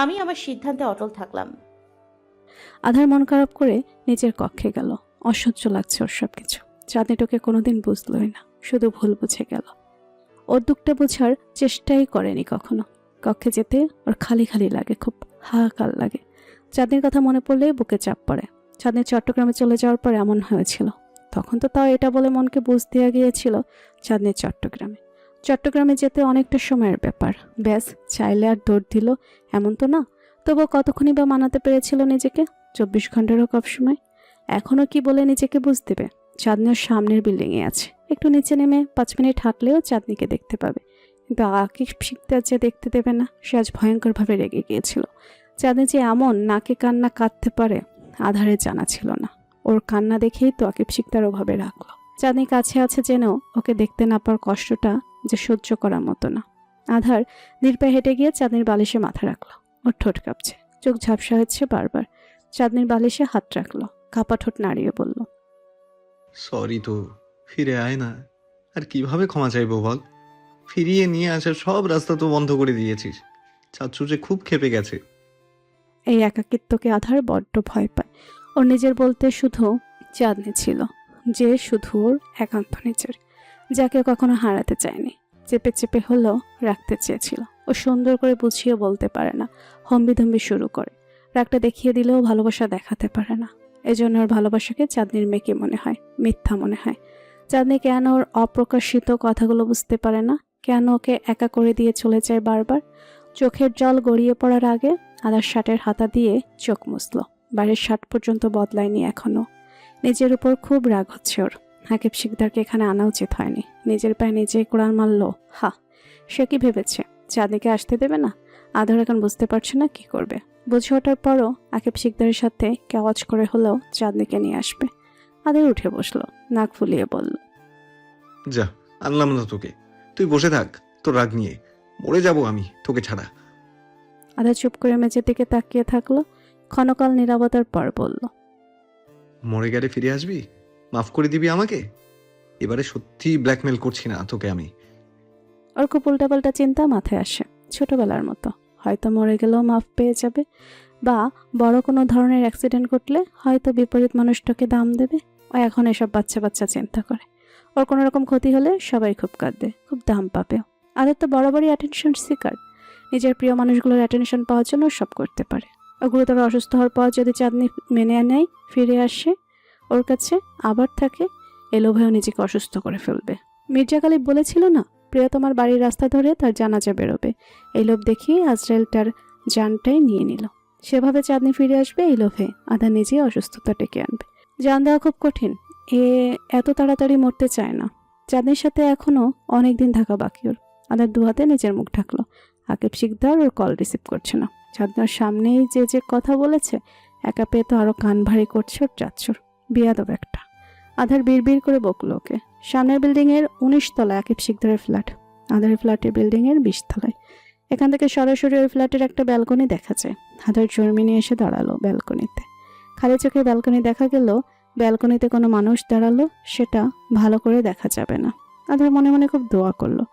আমি আমার সিদ্ধান্তে অটল থাকলাম। আধার মন খারাপ করে নিজের কক্ষে গেল। অসহ্য লাগছে ওর সব কিছু। চাঁদনিটাকে কোনোদিন বুঝলই না, শুধু ভুল বুঝে গেল। ওর দুঃখটা বোঝার চেষ্টাই করেনি কখনো। কক্ষে যেতে ওর খালি খালি লাগে, খুব হাহাকার লাগে। চাঁদনির কথা মনে পড়লেই বুকে চাপ পড়ে। চাঁদনি চট্টগ্রামে চলে যাওয়ার পর এমন হয়েছিল। তখন তো তাও এটা বলে মনকে বুঝ দেওয়া গিয়েছিল চাঁদনি চট্টগ্রামে যেতে অনেকটা সময়ের ব্যাপার। ব্যাস চাইলে আর দৌড় দিল এমন তো না। তবুও কতক্ষণই বা মানাতে পেরেছিল নিজেকে? 24 ঘন্টারও কম সময়। এখনও কি বলে নিজেকে বুঝ দেবে? চাঁদনি ওর সামনের বিল্ডিংয়ে আছে। একটু নিচে নেমে 5 মিনিট হাঁটলেও চাঁদনিকে দেখতে পাবে। কিন্তু আকিব শিকদার যে দেখতে দেবে না, সে আজ ভয়ঙ্করভাবে রেগে গিয়েছিল। চাঁদনি যে এমন নাকে কান্না কাঁদতে পারে আধারে জানা ছিল না। ওর কান্না দেখেই তো আকিব শিকদার ওভাবে রাখলো। চাঁদনি কাছে আছে জেনেও ওকে দেখতে না পাওয়ার কষ্টটা যে সহ্য করার মতো না। আধার নির্পায়ে হেঁটে গিয়ে চাঁদনির বালিশে মাথা রাখলো। ওর ঠোঁট কাঁপছে, চোখ ঝাপসা হচ্ছে বারবার। চাঁদনির বালিশে হাত রাখলো, কাপা ঠোঁট নাড়িয়ে বলল, সরি তো, ফিরে আয় না। আর কিভাবে ক্ষমা চাইবো বল? ফিরিয়ে নিয়ে আসার সব রাস্তা তো বন্ধ করে দিয়েছিস। চাচু যে খুব ক্ষেপে গেছে। এই একাকিত্বকে আধার বড্ড ভয় পায়। ওর নিজের বলতে শুধু চাঁদনি ছিল, যে শুধু ওর একান্ত নিজের, যাকে কখনো হারাতে চায়নি। চেপে চেপে হলেও রাখতে চেয়েছিল। ও সুন্দর করে বুঝিয়ে বলতে পারে না, হম্বিধম্বি শুরু করে। রাগটা দেখিয়ে দিলেও ভালোবাসা দেখাতে পারে না। এজন্য ওর ভালোবাসাকে চাঁদনির মেয়েকে মনে হয়, মিথ্যা মনে হয়। চাঁদনি কেন ওর অপ্রকাশিত কথাগুলো বুঝতে পারে না? কেন ওকে একা করে দিয়ে চলে যায় বারবার? চোখের জল গড়িয়ে পড়ার আগে আধার শার্টের হাতা দিয়ে চোখ মুছল। বাড়ির শার্ট পর্যন্ত বদলায়নি এখনো। নিজের উপর খুব রাগ হচ্ছে ওর। আকিব শিকদারকে এখানে আনা উচিত হয়নি। নিজের পায়ে নিজেই কোড়াল মারল। হা, সে কি ভেবেছে চাঁদনিকে আসতে দেবে না? আধার এখন বুঝতে পারছে না কি করবে। বুঝে ওঠার পরও আকিব শিকদারের সাথে কেওয়াজ করে হলেও চাঁদনিকে নিয়ে আসবে। আধার উঠে বসলো, নাক ফুলিয়ে বলল, যা, আনলাম না তোকে। তুই বসে থাক তোর রাগ নিয়ে। মরে যাব আমি তোকে ছাড়া। আধার চুপ করে মেঝের দিকে তাকিয়ে থাকলো। ক্ষণকাল নীরবতার পর বলল, মরে গেলে ফিরে আসবি? মাফ করে দিবি আমাকে? এবারে সত্যি ব্ল্যাকমেল করছি না তোকে আমি। ওর খুব উল্টাপাল্টা চিন্তা মাথায় আসে, ছোটবেলার মতো। হয়তো মরে গেলেও মাফ পেয়ে যাবে, বা বড় কোনো ধরনের অ্যাক্সিডেন্ট ঘটলে হয়তো বিপরীত মানুষটাকে দাম দেবে। ও এখন এসব বাচ্চা বাচ্চা চিন্তা করে। ওর কোনো রকম ক্ষতি হলে সবাই খুব কাঁদবে, খুব দাম পাবে। আদের তো বরাবরই অ্যাটেনশন সিকার। নিজের প্রিয় মানুষগুলোর অ্যাটেনশন পাওয়ার জন্য সব করতে পারে। ও গুরুতর অসুস্থ হওয়ার পর যদি চাঁদনি মেনে নেয়, ফিরে আসে ওর কাছে, আবার থাকে, এলোভেও নিজেকে অসুস্থ করে ফেলবে। মির্জা গালিব বলেছিল না, প্রিয়তমার বাড়ির রাস্তা ধরে তার জানাজা বেরোবে। এই লোভ দেখিয়ে আজরাইল তার জানটাই নিয়ে নিল। সেভাবে চাঁদনি ফিরে আসবে এই লোভে আধার নিজেই অসুস্থতা ডেকে আনবে। জান দেওয়া খুব কঠিন। এত তাড়াতাড়ি মরতে চায় না। চাঁদনির সাথে এখনো অনেক দিন থাকা বাকি ওর। আধার দুহাতে নিজের মুখ ঢাকলো। আকিব শিকদার ওর কল রিসিভ করছে না। চাঁদনার সামনেই যে কথা বলেছে, একা পেয়ে তো আরো কান ভারী করছে ওর চাচ্চুর। বিয়াদব একটা। আধার বিড়বিড় করে বকলো ওকে। সামনের বিল্ডিং এর 19 তলায় আকিব শিকদারের ফ্ল্যাট। আধারের ফ্ল্যাটের বিল্ডিং এর 20 তলায়। এখান থেকে সরাসরি ওই ফ্ল্যাটের একটা ব্যালকনি দেখা যায়। আধার জর্মিনি এসে দাঁড়ালো ব্যালকনিতে। খালি চোখে ব্যালকনি দেখা গেল, ব্যালকনিতে কোনো মানুষ দাঁড়ালো সেটা ভালো করে দেখা যাবে না। আধার মনে মনে খুব দোয়া করলো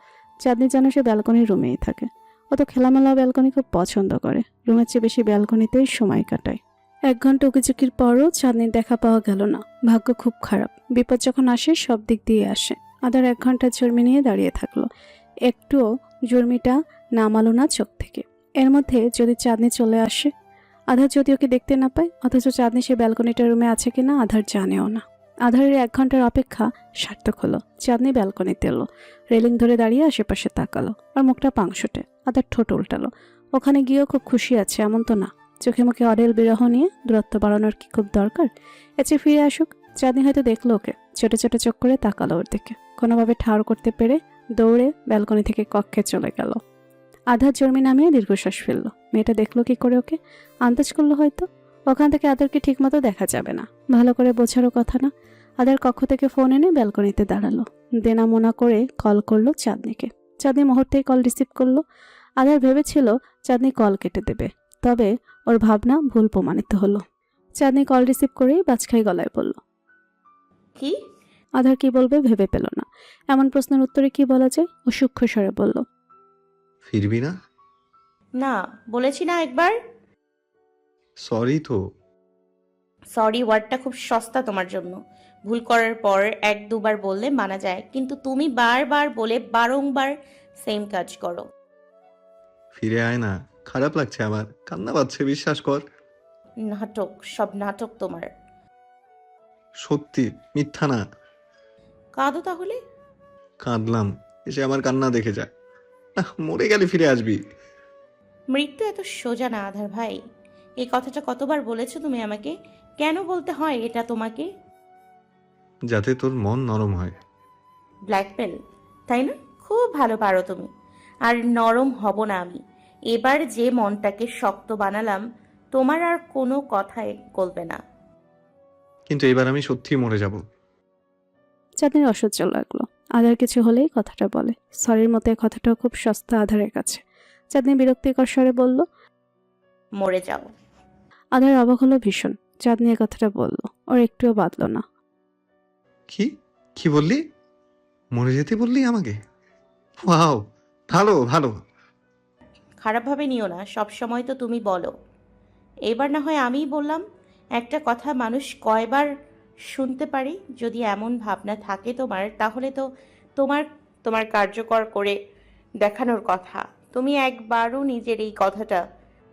চাঁদনি যেন সে ব্যালকনির রুমেই থাকে। ও তো খেলামেলা ব্যালকনি খুব পছন্দ করে। রুমের চেয়ে বেশি ব্যালকনিতেই সময় কাটায়। 1 ঘন্টা উকিঝুঁকির পরও চাঁদনির দেখা পাওয়া গেল না। ভাগ্য খুব খারাপ। বিপদ যখন আসে সব দিক দিয়ে আসে। আধার 1 ঘন্টা জর্মি নিয়ে দাঁড়িয়ে থাকলো। একটুও জর্মিটা নামালো না চোখ থেকে। এর মধ্যে যদি চাঁদনি চলে আসে, আধার যদি ওকে দেখতে না পায়, অথচ চাঁদনি সে ব্যালকনিটার রুমে আছে কিনা আধার জানেও না। আধারের 1 ঘন্টার অপেক্ষা সার্থক হলো। চাঁদনি ব্যালকনিতে এলো, রেলিং ধরে দাঁড়িয়ে আশেপাশে তাকালো। আর মুখটা পাংশুটে। আধার ঠোঁট উল্টালো। ওখানে গিয়েও খুব খুশি আছে এমন তো না। চোখে মুখে অডেল বিরহ নিয়ে দূরত্ব বাড়ানোর কি খুব দরকার? এসে ফিরে আসুক। চাঁদনি হয়তো দেখলো ওকে, ছোট ছোট চোখ করে তাকালো ওর দিকে। কোনোভাবে ঠাড় করতে পেরে দৌড়ে ব্যালকনি থেকে কক্ষে চলে গেল। আধার জর্মি নামিয়ে দীর্ঘশ্বাস ফেললো। মেয়েটা দেখলো কি করে ওকে? আন্দাজ করলো হয়তো। ওখান থেকে আধারকে ঠিকমতো দেখা যাবে না, ভালো করে বোঝারও কথা না। আধার কক্ষ থেকে ফোন এনে ব্যালকনিতে দাঁড়ালো। দেনা মোনা করে কল করলো চাঁদনিকে। চাঁদনি মুহূর্তেই কল রিসিভ করলো। আধার ভেবেছিল চাঁদনি কল কেটে দেবে, তবে ওর ভাবনা ভুল প্রমাণিত হলো। চাঁদনি কল রিসিভ করেই বাজখাই গলায় বলল, কি? আধার কি বলবে ভেবে পেল না। এমন প্রশ্নের উত্তরে কি বলা যায়? ও সূক্ষ্ম স্বরে বলল, ফিরবি না? না, বলেছি না একবার। সরি তো। সরি ওয়ার্ডটা খুব সস্তা তোমার জন্য। ভুল করার পর 1-2 বার বললে মানা যায়, কিন্তু তুমি বারবার বলে বারংবার সেম কাজ করো। ফিরে আয় না, খারাপ লাগছে আমার, কান্না পাচ্ছে, বিশ্বাস কর। নাটক, সব নাটক তোমার। সত্যি, মিথ্যা না। কাঁদো তাহলে। কাঁদলাম, এসে আমার কান্না দেখে যা। মরে গেলে ফিরে আসবি। মৃত্যু এত সোজা না আধার ভাই। এই কথাটা কতবার বলেছো তুমি আমাকে? কেন বলতে হয় এটা তোমাকে? যাতে তোর মন নরম হয়। ব্ল্যাকমেল, তাই না? খুব ভালো পারো তুমি। আর নরম হব না আমি। এবার যে মনটাকে শক্ত বানালাম, তোমার আর কোনো কথাই বলবে না। কিন্তু এবার আমি সত্যিই মরে যাব। চাঁদনির অসহ্য লাগলো। আধার কিছু হলেই কথাটা বলে। সরির মতো এই কথাটাও খুব সস্তা আধারের কাছে। চাঁদনি বিরক্তিকর স্বরে বলল, মরে যাও। আধার অবাক হলো ভীষণ। চাঁদনি এ কথাটা বলল, ওর একটুও বাদলো না। কি কি বললি? মরে যেতে বললি আমাকে? ওয়াও, ভালো ভালো। খারাপভাবে নিও না, সব সময় তো তুমি বলো। এবার না হয় আমিই বললাম। একটা কথা মানুষ কয়বার শুনতে পারে? যদি এমন ভাবনা থাকে তোমার, তাহলে তো তোমার তোমার কার্যকর করে দেখানোর কথা। তুমি একবারও নিজের এই কথাটা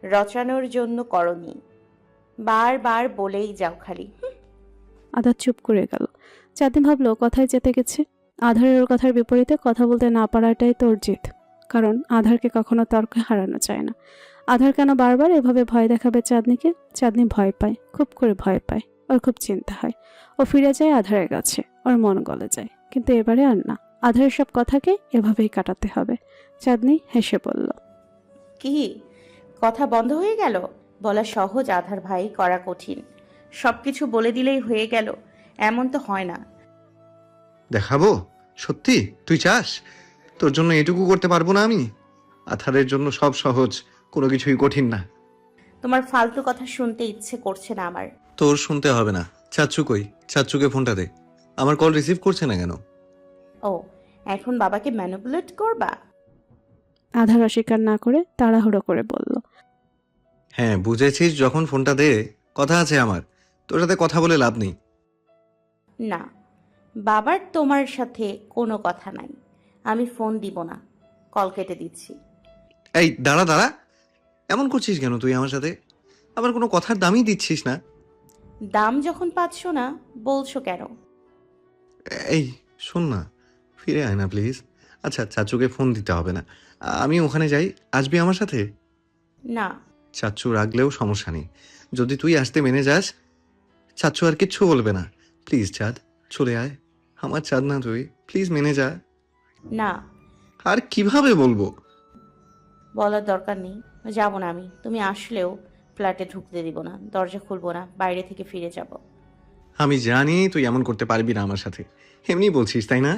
রচানোর জন্য করনি। বারবার বলেই যাও খালি। আধার চুপ করে গেল। চাঁদনি ভাবলো কথায় যেতে গেছে। আধারের ওর কথার বিপরীতে কথা বলতে না পারাটাই তোর জিত। কারণ আধারকে কখনো তর্কে হারানো যায় না। আধার কেন বারবার এভাবে ভয় দেখাবে চাঁদনিকে? চাঁদনি ভয় পায়, খুব করে ভয় পায়। ওর খুব চিন্তা হয়। ও ফিরে যায় আধারের কাছে। ওর মন গলে যায়। কিন্তু এবারে আর না। আধারের সব কথাকে এভাবেই কাটাতে হবে। চাঁদনি হেসে বলল, কি? কথা বন্ধ হয়ে গেল? বলা সহজ আধার ভাই, করা কঠিন। সব কিছু বলে দিলেই হয়ে গেল এমন তো হয় না। দেখাবো? সত্যি তুই চাস? তোর জন্য এটুকু করতে পারবো না আমি? আধারের জন্য সব সহজ, কোনো কিছুই কঠিন না। তোমার ফালতু কথা শুনতে ইচ্ছে করছে না আমার। তোর শুনতে হবে না। চাচ্চু কই? চাচ্চুকে ফোনটা দে। আমার কল রিসিভ করছে না কেন? ও, এখন বাবাকে ম্যানিপুলেট করবা? আধার অস্বীকার না করে তাড়াহুড়ো করে বলল, হ্যাঁ বুঝেছিস, যখন ফোনটা দে। কথা আছে আমার, তোর সাথে কথা বলে লাভ নেই। না, বাবার তোমার সাথে কোনো কথা নাই। আমি ফোন দিব না, কল কেটে দিচ্ছি। এই দাঁড়া দাঁড়া, এমন করছিস কেন তুই আমার সাথে? আবার কোনো কথার দামই দিচ্ছিস না। দাম যখন পাচ্ছ না, বলছো কেন? এই শোন না, ফিরে আয় না প্লিজ। আচ্ছা, চাচুকে ফোন দিতে হবে না, আমি ওখানে যাই, আসবি আমার সাথে? না। চাচু রাগলেও সমস্যা নেই, যদি তুই আসতে মেনে যাস চাচু আর কিচ্ছু বলবে না। প্লিজ চাঁদ, চলে আয়, আমার চাঁদ না তুই, প্লিজ মেনে যা। না, আর কিভাবে বলবো? বলার দরকার নেই। যাব না আমি। তুমি আসলেও ফ্ল্যাটে ঢুকতে দিব না, দরজা খুলবো না, বাইরে থেকে ফিরে যাব। আমি জানি তুই এমন করতে পারবি না আমার সাথে, এমনি বলছিস তাই না?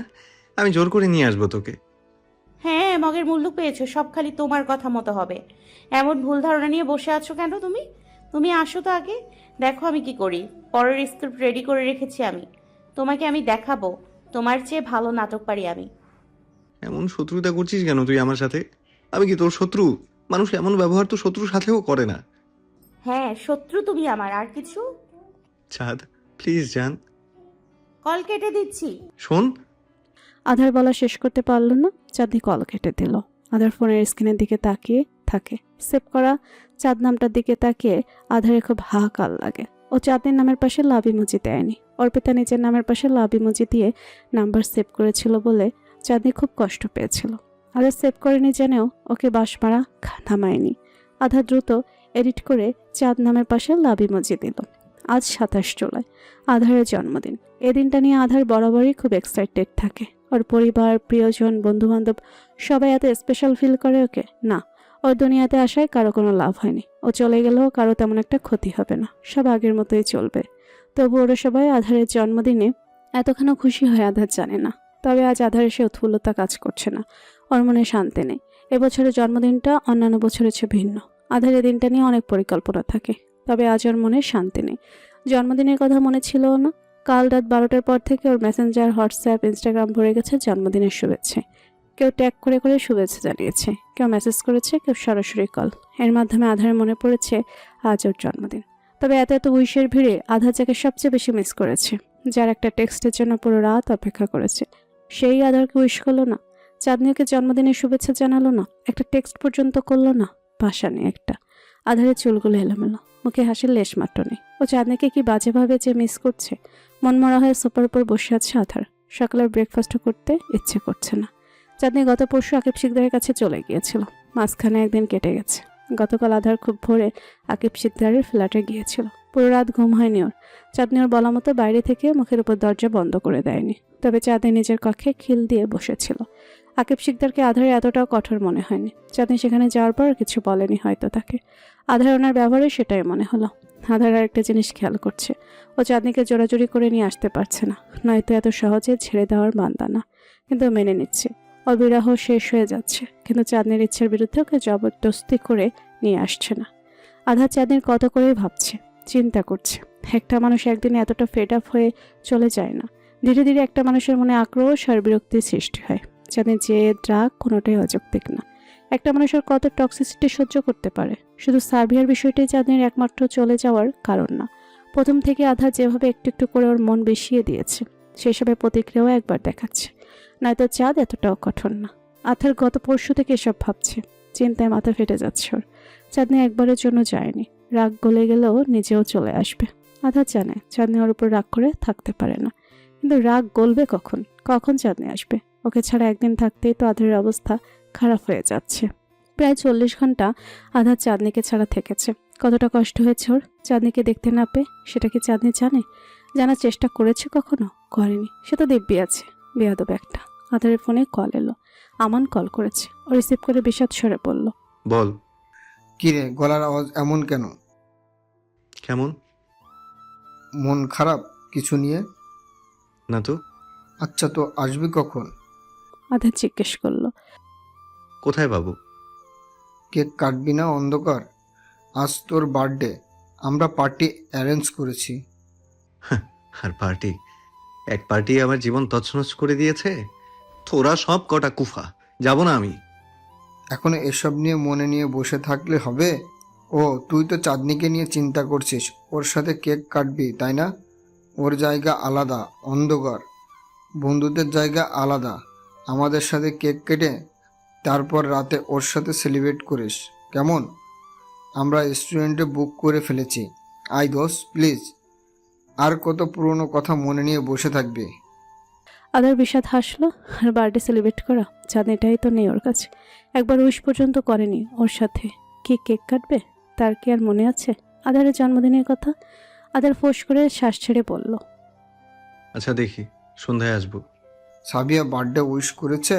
আমি জোর করে নিয়ে আসবো তোকে। হ্যাঁ, মগের মূল্য পেয়েছো, সব খালি তোমার কথা মতো হবে। এমন ভুল ধারণা নিয়ে বসে আছো কেন তুমি? তুমি আসো তো আগে, দেখো আমি কি করি। পরের স্ক্রিপ্ট রেডি করে রেখেছি আমি, তোমাকে আমি দেখাবো। তোমার চেয়ে ভালো নাটক পারি আমি। এমন শত্রুতা করছিস কেন তুই আমার সাথে? আমি কি তোর শত্রু? মানুষ এমন ব্যবহার তো শত্রুর সাথেও করে না। হ্যাঁ, শত্রু তুমি আমার, আর কিছু? চাঁদ, প্লিজ জান। কল কেটে দিচ্ছি। শোন, আধার বলা শেষ করতে পারল না, চাঁদনি কল কেটে দিল। আধার ফোনের স্ক্রিনের দিকে তাকিয়ে থাকে। সেভ করা চাঁদ নামটার দিকে তাকিয়ে আধারে খুব হাহাকার লাগে। ও চাঁদনির নামের পাশে লাভ ইমোজি দেয়নি, অর্পিতা নিজের নামের পাশে লাভ ইমোজি দিয়ে নাম্বার সেভ করেছিল বলে চাঁদনি খুব কষ্ট পেয়েছিল। আধার সেভ করেনি জেনেও ওকে বাঁশ মারা থামায়নি। আধা দ্রুত এডিট করে চাঁদ নামের পাশে লাভ ইমোজি দিল। আজ 27 জুলাই, আধারের জন্মদিন। এই দিনটা নিয়ে আধার বরাবরই খুব এক্সাইটেড থাকে। ওর পরিবার, প্রিয়জন, বন্ধুবান্ধব সবাই এত স্পেশাল ফিল করে ওকে। না, ওর দুনিয়াতে আসায় কারো কোনো লাভ হয়নি। ও চলে গেলেও কারো তেমন একটা ক্ষতি হবে না, সব আগের মতোই চলবে। তবু ওরা সবাই আধারের জন্মদিনে এতখানি খুশি হয় আধার জানে না। তবে আজ আধারে সে উৎফুল্লতা কাজ করছে না, ওর মনে শান্তি নেই। এবছরের জন্মদিনটা অন্যান্য বছরের চেয়ে ভিন্ন। আধার এই দিনটা নিয়ে অনেক পরিকল্পনা থাকে, তবে আজ ওর মনে শান্তি নেই। জন্মদিনের কথা মনে ছিল না। কাল রাত 12টার পর থেকে ওর মেসেঞ্জার, হোয়াটসঅ্যাপ, ইনস্টাগ্রাম ভরে গেছে জন্মদিনের শুভেচ্ছায়। কেউ ট্যাগ করে করে শুভেচ্ছা জানিয়েছে, কেউ মেসেজ করেছে, কেউ সরাসরি কল। এর মাধ্যমে আধারের মনে পড়েছে আজ ওর জন্মদিন। তবে এত এত উইশের ভিড়ে আধার যাকে সবচেয়ে বেশি মিস করেছে, যার একটা টেক্সটের জন্য পুরো রাত অপেক্ষা করেছে, সেই আধারকে উইশ করলো না। চাঁদনিকে জন্মদিনের শুভেচ্ছা জানালো না, একটা টেক্সট পর্যন্ত করলো না। ভাষা নেই একটা। আধারের চুলগুলো এলোমেলো, মুখে হাসির লেশ মাত্র নেই। ও চাঁদনিকে কি বাজেভাবে যে মিস করছে। মনমরা হয়ে সোফার উপর বসে আছে আধার। সকালের ব্রেকফাস্টও করতে ইচ্ছে করছে না। চাঁদনি গত পরশু আকিব শিকদারের কাছে চলে গিয়েছিল, মাঝখানে একদিন কেটে গেছে। গতকাল আধার খুব ভোরে আকিব শিকদারের ফ্ল্যাটে গিয়েছিল। পুরো রাত ঘুম হয়নি ওর। চাঁদনি ওর বলা মতো বাইরে থেকে মুখের উপর দরজা বন্ধ করে দেয়নি, তবে চাঁদনি নিজের কক্ষে খিল দিয়ে বসেছিল। আকিব শিকদারকে আধারে এতটাও কঠোর মনে হয়নি। চাঁদনি সেখানে যাওয়ার পর কিছু বলেনি হয়তো তাকে। আধার ওনার ব্যবহারে সেটাই মনে হলো। আধার আর একটা জিনিস খেয়াল করছে, ও চাঁদনিকে জোরাজুরি করে নিয়ে আসতে পারছে না, নয়তো এত সহজে ছেড়ে দেওয়ার বান্দা না। কিন্তু মেনে নিচ্ছে। ওর বিবাহ শেষ হয়ে যাচ্ছে, কিন্তু চাঁদনির ইচ্ছের বিরুদ্ধে ওকে জবরদস্তি করে নিয়ে আসছে না। আধার চাঁদনির কত করেই ভাবছে, চিন্তা করছে। একটা মানুষ একদিনে এতটা ফেড আপ হয়ে চলে যায় না। ধীরে ধীরে একটা মানুষের মনে আক্রোশ আর বিরক্তির সৃষ্টি হয়। চাঁদনির যে ড্রাগ কোনোটাই অযৌক্তিক না। একটা মানুষের কত টক্সিসিটি সহ্য করতে পারে। শুধু সার্বিয়ার বিষয়টাই চাঁদনির একমাত্র চলে যাওয়ার কারণ না। প্রথম থেকে আধার যেভাবে একটু একটু করে ওর মন বিষিয়ে দিয়েছে, সেসবের প্রতিক্রিয়াও একবার দেখাচ্ছে। নয়তো চাঁদ এতটাও কঠোর না। আধার গত পরশু থেকে এসব ভাবছে, চিন্তায় মাথা ফেটে যাচ্ছে ওর। চাঁদনি একবারের জন্য যায়নি। রাগ গলে গেলেও নিজেও চলে আসবে। আধার জানে চাঁদনি ওর উপর রাগ করে থাকতে পারে না, কিন্তু রাগ গলবে কখন? কখন চাঁদনি আসবে? ওকে ছাড়া একদিন থাকতেই তো আধারের অবস্থা খারাপ হয়ে যাচ্ছে। প্রায় 40 ঘন্টা আধার চাঁদনিকে ছাড়া থেকেছে। কতটা কষ্ট হয়েছে ওর চাঁদনিকে দেখতে না পেয়ে, সেটা কি চাঁদনি জানে? জানার চেষ্টা করেছে কখনো? করেনি। সে তো দিব্যি আছে, বেয়াদব একটা। আধারের ফোনে কল এলো। আমান কল করেছে। ও রিসিভ করে বিষাদ স্বরে বলল, বল। কিরে, গলার আওয়াজ এমন কেন? কেমন? মন খারাপ কিছু নিয়ে? না তো। আচ্ছা, তো আসবি কখন? আধার জিজ্ঞেস করলো। কোথায় বাবু? কেক কাটবি না অন্ধকার? আজ তোর বার্থডে, আমরা পার্টি অ্যারেঞ্জ করেছি। আর পার্টি? এক পার্টি আমার জীবন তছনছ করে দিয়েছে। তোরা সব কটা কুফা, যাব না আমি। এখন এসব নিয়ে মনে নিয়ে বসে থাকলে হবে? ও, তুই তো চাঁদনিকে নিয়ে চিন্তা করছিস, ওর সাথে কেক কাটবি তাই না? ওর জায়গা আলাদা, অন্ধকার। বন্ধুদের জায়গা আলাদা। আমাদের সাথে কেক কেটে তারপর রাতে ওর সাথে সেলিব্রেট করিস, কেমন? আমরা রেস্টুরেন্টে বুক করে ফেলেছি। I those please. আর কত পুরনো কথা মনে নিয়ে বসে থাকবে? আদার বিষাদ হাসলো। আর বার্থডে সেলিব্রেট করা, চাঁদনিটাই তো নেই ওর কাছে। একবার উইশ পর্যন্ত করেনি ওর সাথে। কি কেক কাটবে? তার কি আর মনে আছে আদারের জন্মদিনের কথা? আদার ফোঁস করে শ্বাস ছেড়ে বলল, আচ্ছা দেখি, সন্ধ্যায় আসবো। সাবিয়া বার্থডে উইশ করেছে?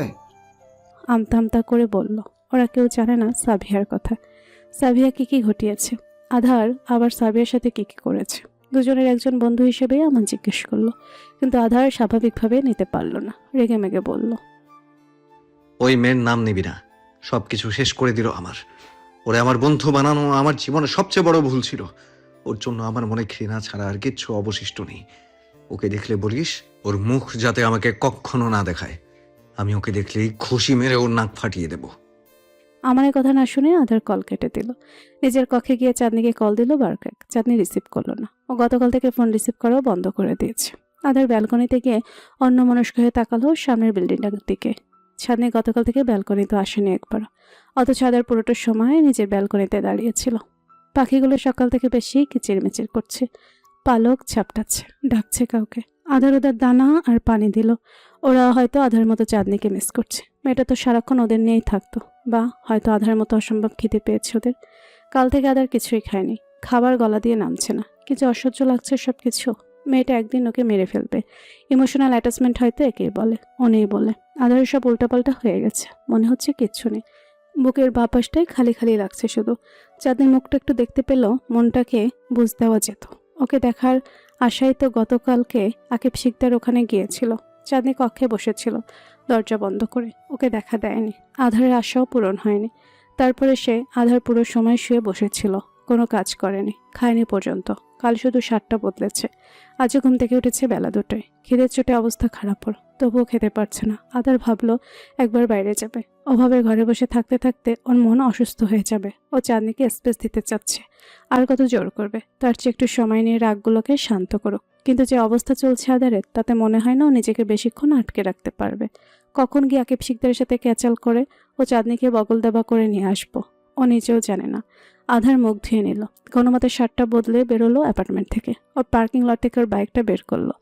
আমতা আমতা করে বলল। ওরা কেউ জানে না সাবিয়ার কথা। সাবিয়া কি ঘটিয়েছে। আধার আবার সাবিয়ার সাথে কি করেছে, দুজনের একজন বন্ধু হিসেবেই আমার জিজ্ঞেস করলো। কিন্তু আধার স্বাভাবিকভাবে নিতে পারল না, রেগে মেগে বলল, ওই মেয়ের নাম নিবি না, সবকিছু শেষ করে দিল আমার। ওরে আমার বন্ধু বানানো আমার জীবনে সবচেয়ে বড় ভুল ছিল। ওর জন্য আমার মনে ঘৃণা ছাড়া আর কিচ্ছু অবশিষ্ট নেই। ওকে দেখলে বলিস ওর মুখ যাতে আমাকে কখনো না দেখায়। আমি ওকে দেখলেই খুশি মেরে ওর নাক ফাটিয়ে দেব। আমার এই কথা না শুনে আধার কল কেটে দিল। নিজের কক্ষে গিয়ে চাঁদনিকে কল দিল বারকাক। চাঁদনি রিসিভ করলো না। ও গতকাল থেকে ফোন রিসিভ করাও বন্ধ করে দিয়েছে। আধার ব্যালকনিতে গিয়ে অন্যমনস্ক হয়ে তাকালো সামনের বিল্ডিংটার দিকে। চাঁদনি গতকাল থেকে ব্যালকনিতে আসেনি একবারও, অথচ আধার পুরোটা সময় নিজের ব্যালকনিতে দাঁড়িয়েছিল। পাখিগুলো সকাল থেকে বেশি কিচিরমিচির করছে, পালক ঝাপটাচ্ছে, ডাকছে কাউকে। আধার ওদের দানা আর পানি দিল। ওরা হয়তো আধার মতো চাঁদনিকে মিস করছে। মেয়েটা তো সারাক্ষণ ওদের নিয়েই থাকতো, বা হয়তো আধার মতো অসম্ভব খিদে পেয়েছে ওদের। কাল থেকে আধার কিছুই খায়নি, খাবার গলা দিয়ে নামছে না, কিছু অসহ্য লাগছে সব কিছু। মেয়েটা একদিন ওকে মেরে ফেলবে। ইমোশনাল অ্যাটাচমেন্ট হয়তো একেই বলে, ও নেই বলে। আধারের সব উল্টাপাল্টা হয়ে গেছে, মনে হচ্ছে কিচ্ছু নেই। বুকের বাঁ পাশটাই খালি খালি লাগছে শুধু। চাঁদের মুখটা একটু দেখতে পেলেও মনটাকে বুঝ দেওয়া যেত। ওকে দেখার আশায় তো গতকালকে আকিব শিকদার ওখানে গিয়েছিল। চাঁদনি কক্ষে বসেছিল দরজা বন্ধ করে, ওকে দেখা দেয়নি। আধারের আশাও পূরণ হয়নি। তারপরে সে আধার পুরো সময় শুয়ে বসেছিল, কোনো কাজ করেনি, খায়নি পর্যন্ত। কাল শুধু সাতটা বদলেছে। আজও ঘুম থেকে উঠেছে বেলা 2টায়। খিদের চোটে অবস্থা খারাপ ওর, তবুও খেতে পারছে না। আধার ভাবলো একবার বাইরে যাবে। অভাবে ঘরে বসে থাকতে থাকতে ওর মন অসুস্থ হয়ে যাবে। ও চাঁদনিকে স্পেস দিতে চাচ্ছে। আর কত জোর করবে? তার চেয়ে একটু সময় নিয়ে রাগগুলোকে শান্ত করুক। কিন্তু যে অবস্থা চলছে আধারের, তাতে মনে হয় না ও নিজেকে বেশিক্ষণ আটকে রাখতে পারবে। কখন গিয়ে আকিব শিকদারের সাথে ক্যাচাল করে ও চাঁদনিকে বগল দাবা করে নিয়ে আসবো, ও নিজেও জানে না। আধার মুখ ধুয়ে নিল, কোনোমতে শার্টটা বদলে বেরোলো অ্যাপার্টমেন্ট থেকে। ওর পার্কিং লট থেকে ওর বাইকটা বের করলো।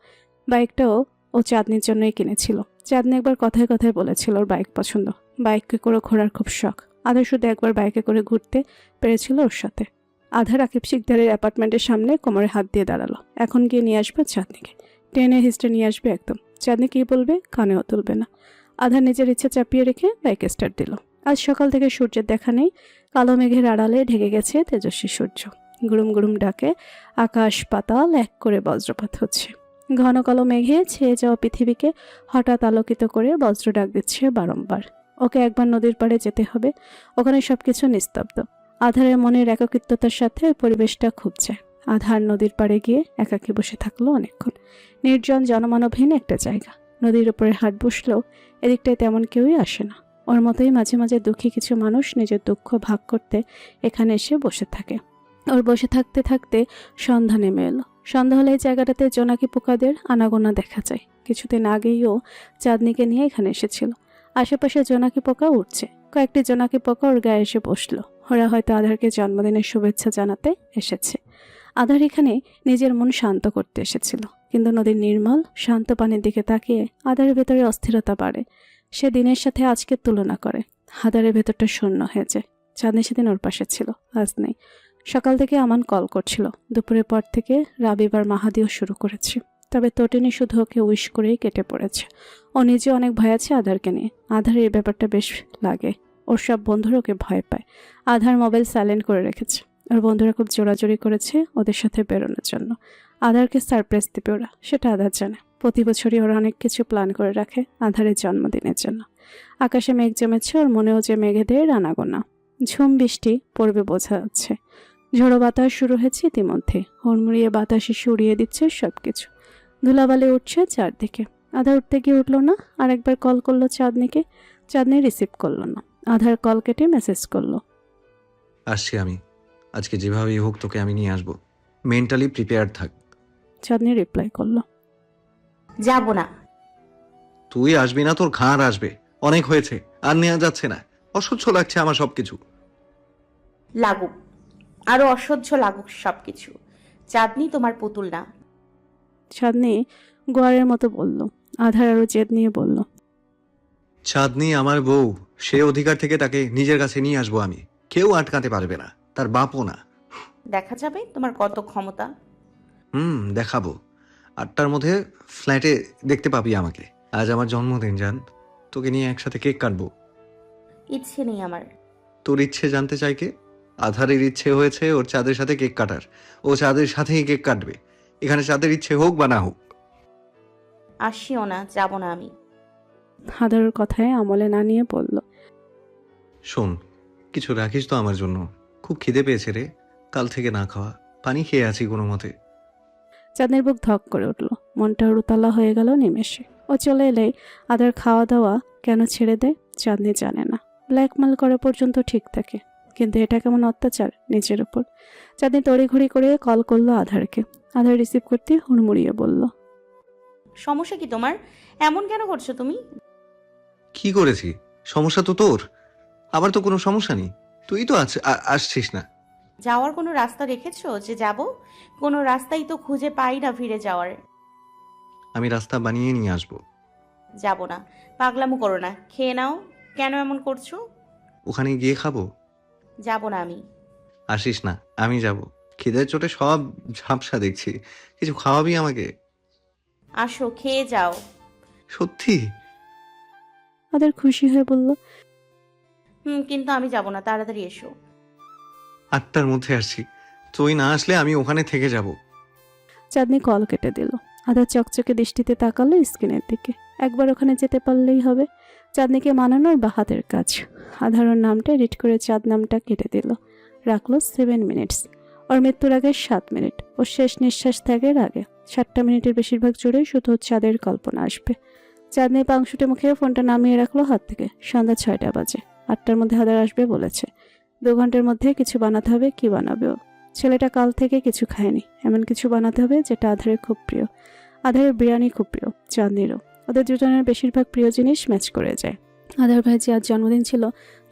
বাইকটাও ও চাঁদনির জন্যই কিনেছিল। চাঁদনি একবার কথায় কথায় বলেছিল ওর বাইক পছন্দ, বাইকে করে ঘোরার খুব শখ। আধার শুধু একবার বাইকে করে ঘুরতে পেরেছিল ওর সাথে। আধার আকিব শিকদারের অ্যাপার্টমেন্টের সামনে কোমরে হাত দিয়ে দাঁড়ালো। এখন গিয়ে নিয়ে আসবে চাঁদনিকে, টেনে হিস্টে নিয়ে আসবে একদম। চাঁদনি কী বলবে কানেও তুলবে না। আধার নিজের ইচ্ছে চাপিয়ে রেখে বাইক স্টার্ট দিল। আজ সকাল থেকে সূর্যের দেখা নেই। কালো মেঘের আড়ালে ঢেকে গেছে তেজস্বী সূর্য। গুড়ুম গুড়ুম ডাকে আকাশ পাতাল এক করে বজ্রপাত হচ্ছে। ঘন কালো মেঘে ছেয়ে যাওয়া পৃথিবীকে হঠাৎ আলোকিত করে বজ্র ডাক দিচ্ছে বারংবার। ওকে একবার নদীর পাড়ে যেতে হবে, ওখানে সবকিছু নিস্তব্ধ। আধারের মনের একাকিত্বতার সাথে ওই পরিবেশটা খুব চায়। আধার নদীর পাড়ে গিয়ে একাকী বসে থাকলো অনেকক্ষণ। নির্জন জনমানবহীন একটা জায়গা। নদীর উপরে হাট বসলেও এদিকটায় তেমন কেউই আসে না। ওর মতোই মাঝে মাঝে দুঃখী কিছু মানুষ নিজের দুঃখ ভাগ করতে এখানে এসে বসে থাকে। ওর বসে থাকতে থাকতে সন্ধ্যা নেমে এলো। সন্ধ্যা হলে এই জায়গাটাতে জোনাকি পোকাদের আনাগোনা দেখা যায়। কিছুদিন আগেইও চাঁদনিকে নিয়ে এখানে এসেছিল। আশেপাশে জোনাকি পোকা উঠছে। কয়েকটি জোনাকি পোকা ওর গায়ে এসে বসলো। ওরা হয়তো আধারকে জন্মদিনের শুভেচ্ছা জানাতে এসেছে। আধার এখানে নিজের মন শান্ত করতে এসেছিল। কিন্তু নদীর নির্মল শান্ত পানির দিকে তাকিয়ে আধারের ভেতরে অস্থিরতা বাড়ে। সে দিনের সাথে আজকের তুলনা করে। আধারের ভেতরটা শূন্য হয়ে যায়। চাঁদনি সেদিন ওর পাশে ছিল, আজ নেই। সকাল থেকে আমান কল করছিল। দুপুরের পর থেকে রাবিবার মাহাদিও শুরু করেছে। তবে তটিনী শুধু ওকে উইশ করেই কেটে পড়েছে। ও নিজে অনেক ভয় আছে আধারকে নিয়ে। আধারের এই ব্যাপারটা বেশ লাগে। ওর সব বন্ধুরা ওকে ভয় পায়। আধার মোবাইল সাইলেন্ট করে রেখেছে। ওর বন্ধুরা খুব জোরাজোরি করেছে ওদের সাথে বেরোনোর জন্য। আধারকে সারপ্রাইজ দেবে ওরা, সেটা আধার জানে। প্রতি বছরই ওরা অনেক কিছু প্ল্যান করে রাখে আধারের জন্মদিনের জন্য। আকাশে মেঘ জমেছে, ওর মনেও যে মেঘেদের আনাগোনা। ঝুম বৃষ্টি পড়বে বোঝা যাচ্ছে। ঝোড়ো বাতাস শুরু হয়েছে ইতিমধ্যে। হুড়মুড়িয়ে বাতাস এসে উড়িয়ে দিচ্ছে সবকিছু। ধুলাবালি উঠছে চারদিকে। আধার উঠতে গিয়ে উঠলো না। আরেকবার কল করলো চাঁদনিকে। চাঁদনি রিসিভ করলো না। আধার কল কেটে মেসেজ করলো, আসছি আমি। আজকে যেভাবেই হোক তোকে আমি নিয়ে আসবো। মেন্টালি প্রিপেয়ার থাক। চাঁদনি রিপ্লাই করলো, যাব না। তুই আসবি না, তোর ঘাড় আসবে। অনেক হয়েছে, আর নেওয়া যাচ্ছে না। অসহ্য লাগছে আমার সবকিছু। লাগুক, আরো অসহ্য লাগুক সবকিছু। চাঁদনি তোমার পুতুল না। চাঁদনি গোয়ারের মতো বলল, আধার আরও জেদ নিয়ে বলল, চাঁদনি আমার বউ, সে অধিকার থেকে তাকে নিজের কাছে নিয়ে আসবো আমি। কেউ আটকাতে পারবে না, তার বাপও না। দেখা যাবে তোমার কত ক্ষমতা। দেখাবো। 8টার মধ্যে ফ্ল্যাটে দেখতে পাবি আমাকে। আজ আমার জন্মদিন জান, তোকে নিয়ে একসাথে কেক কাটবো। ইচ্ছে নেই আমার। তোর ইচ্ছে জানতে চাই কে? আধারের ইচ্ছে হয়েছে ওর চাঁদের সাথে কেক কাটার, ও চাঁদের সাথেই কেক কাটবে। এখানে চাঁদের ইচ্ছে হোক বা না হোক। আসিও না, যাব না আমি। আধারের কথায় আমলে না নিয়ে বলল, শোন, কিছু রাখিস তো আমার জন্য? খুব খিদে পেয়েছে রে, কাল থেকে না খাওয়া, পানি খেয়ে আছি কোনো মতে। চাঁদনির বুক ধক করে উঠল, মনটা উতলা হয়ে গেল নিমেষে। ও চলে এলেই আধার খাওয়া দাওয়া কেন ছেড়ে দেয় চাঁদনি জানে না। ব্ল্যাকমেল করা পর্যন্ত ঠিক থাকে, কিন্তু এটা কেমন অত্যাচার নিজের উপর। চাঁদনি তড়িঘড়ি করে কল করলো আধারকে। আধার রিসিভ করতে হুড়মুড়িয়ে বলল, সমস্যা কি তোমার? এমন কেন করছো তুমি? কি করেছি? সমস্যা তো তোর, আমার তো কোনো সমস্যা নেই। তুই তো আসছিস না। যাওয়ার কোনো রাস্তা রেখেছো যে যাব? কোনো রাস্তাই তো খুঁজে পাই না ফিরে যাওয়ার। আমি রাস্তা বানিয়ে নিয়ে আসবো। যাব না। পাগলামো করো না, খেয়ে নাও। কেন এমন করছো? ওখানে গিয়ে খাবো। যাব না আমি। আসিস না, আমি যাব। খিদের চোটে সব ঝাপসা দেখছি, কিছু খাওয়াবি আমাকে? আসো, খেয়ে যাও। সত্যি? আধার খুশি হয়ে বলল, কিন্তু আমি যাব না, তাড়াতাড়ি এসো। 8টার মধ্যে আসছি, তুই না আসলে আমি ওখানে থেকে যাব। চাঁদনি কল কেটে দিল। আধার চকচকে দৃষ্টিতে তাকালো স্ক্রিনের দিকে। একবার ওখানে যেতে পারলেই হবে। চাঁদনিকে মানানোর বা হাতের কাজ। আধার ওর নামটা এডিট করে চাঁদ নামটা কেটে দিল, রাখলো 7 মিনিটস। ওর মৃত্যুর আগে 7 মিনিট, ওর শেষ নিঃশ্বাস ত্যাগের আগে। 7টা মিনিটের বেশিরভাগ জুড়ে শুধু চাঁদের কল্পনা আসবে। চাঁদনি পাংশুটে মুখে ফোনটা নামিয়ে রাখলো হাত থেকে। সন্ধ্যা 6টা বাজে। 8টার মধ্যে আধার আসবে বলেছে। 2 ঘন্টার মধ্যে কিছু বানাতে হবে। কি বানাবে ও? ছেলেটা কাল থেকে কিছু খায়নি, এমন কিছু বানাতে হবে যেটা আধারের খুব প্রিয়। আধারের বিরিয়ানি খুব প্রিয়, চাঁদনিরও। ওদের দুজনের বেশিরভাগ প্রিয় জিনিস ম্যাচ করে যায়। আধার ভাই যে আজ জন্মদিন ছিল,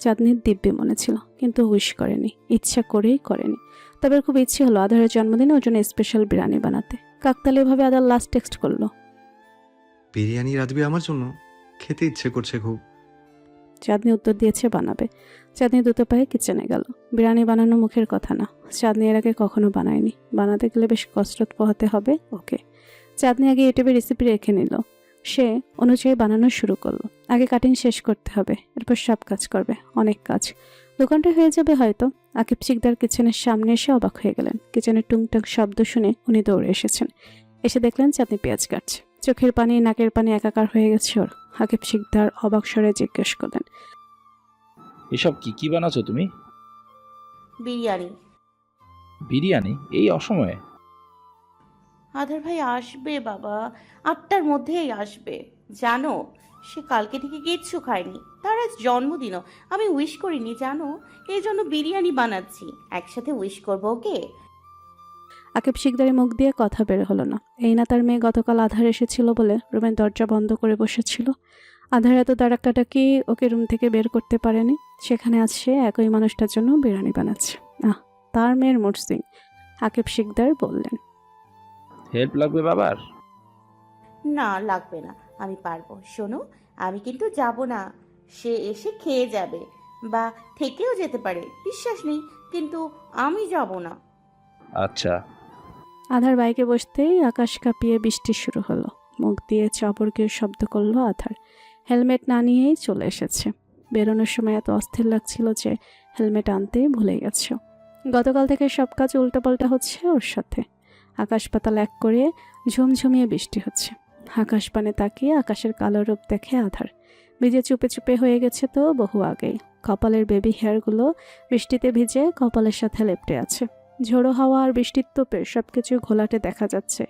চাঁদনির দিব্যি মনে ছিল, কিন্তু উইশ করেনি, ইচ্ছা করেই করেনি। তবে খুব ইচ্ছে হলো আধারের জন্মদিনে ওর জন্য স্পেশাল বিরিয়ানি বানাতে। কাকতালীয়ভাবে আধার লাস্ট টেক্সট করলো, বিরিয়ানি রাঁধবি আমার জন্য? খেতে ইচ্ছে করছে খুব। চাঁদনি উত্তর দিয়েছে বানাবে। চাঁদনি দ্রুত পায়ে কিচেনে গেল। বিরিয়ানি বানানো মুখের কথা না, চাঁদনি এর আগে কখনো বানায়নি। বানাতে গেলে বেশ কসরত পোহাতে হবে ওকে। চাঁদনি আগে ইউটিউবে রেসিপি রেখে নিল। সে অনুযায়ী বানানো শুরু করলো। আগে কাটিং শেষ করতে হবে, এরপর সব কাজ করবে, অনেক কাজ। 2 ঘন্টা হয়ে যাবে হয়তো। আকিব শিকদার কিচেনের সামনে এসে অবাক হয়ে গেলেন। কিচেনের টুংটাং শব্দ শুনে উনি দৌড়ে এসেছেন। এসে দেখলেন চাঁদনি পেঁয়াজ কাটছে। চোখের পানি নাকের পানি একাকার হয়ে গেছে ওর। আকিব শিকদার অবাক স্বরে জিজ্ঞেস করলেন, এসব কি কি বানাচ্ছো তুমি? বিরিয়ানি। বিরিয়ানি এই অসময়ে? আধার ভাই আসবে বাবা, 8টার মধ্যেই আসবে। জানো, সে কালকে থেকে কিচ্ছু খায়নি। তার আজ জন্মদিনও আমি উইশ করিনি জানো, এই জন্য বিরিয়ানি বানাচ্ছি। একসাথে উইশ করবো ওকে। আকিব শিকদারের মুখ দিয়ে কথা বের হলো না। এই না তার মেয়ে গতকাল আধার এসেছিল বলে রুমের দরজা বন্ধ করে বসেছিল। আধার এত দাঁড়াকাটাকি ওকে রুম থেকে বের করতে পারেনি। সেখানে আজ সে একই মানুষটার জন্য বিরিয়ানি বানাচ্ছে। তার মেয়ের মুড সুইং। আকিব শিকদার বললেন, হেল্প লাগবে বাবার? না লাগবে না, আমি পারবো। শোনো, আমি কিন্তু যাব না। সে এসে খেয়ে যাবে বা থেকেও যেতে পারে, বিশ্বাস নেই, কিন্তু আমি যাব না। আচ্ছা। আধার বাইকে বসতেই আকাশ কাঁপিয়ে বৃষ্টি শুরু হলো। মুখ দিয়ে চবরকে শব্দ করলো আধার। হেলমেট না নিয়েই চলে এসেছে। বেরোনোর সময় এত অস্থির লাগছিল যে হেলমেট আনতেই ভুলে গেছে। গতকাল থেকে সব কাজ উল্টাপাল্টা হচ্ছে ওর সাথে। আকাশ পাতাল এক করে ঝুমঝুমিয়ে বৃষ্টি হচ্ছে। আকাশ পানে তাকিয়ে আকাশের কালো রূপ দেখে আধার। ভিজে চুপে চুপে হয়ে গেছে তো বহু আগেই। কপালের বেবি হেয়ারগুলো বৃষ্টিতে ভিজে কপালের সাথে লেপটে আছে। ঝোড়ো হাওয়া আর বৃষ্টির তোপে সবকিছু ঘোলাটে দেখা যাচ্ছে।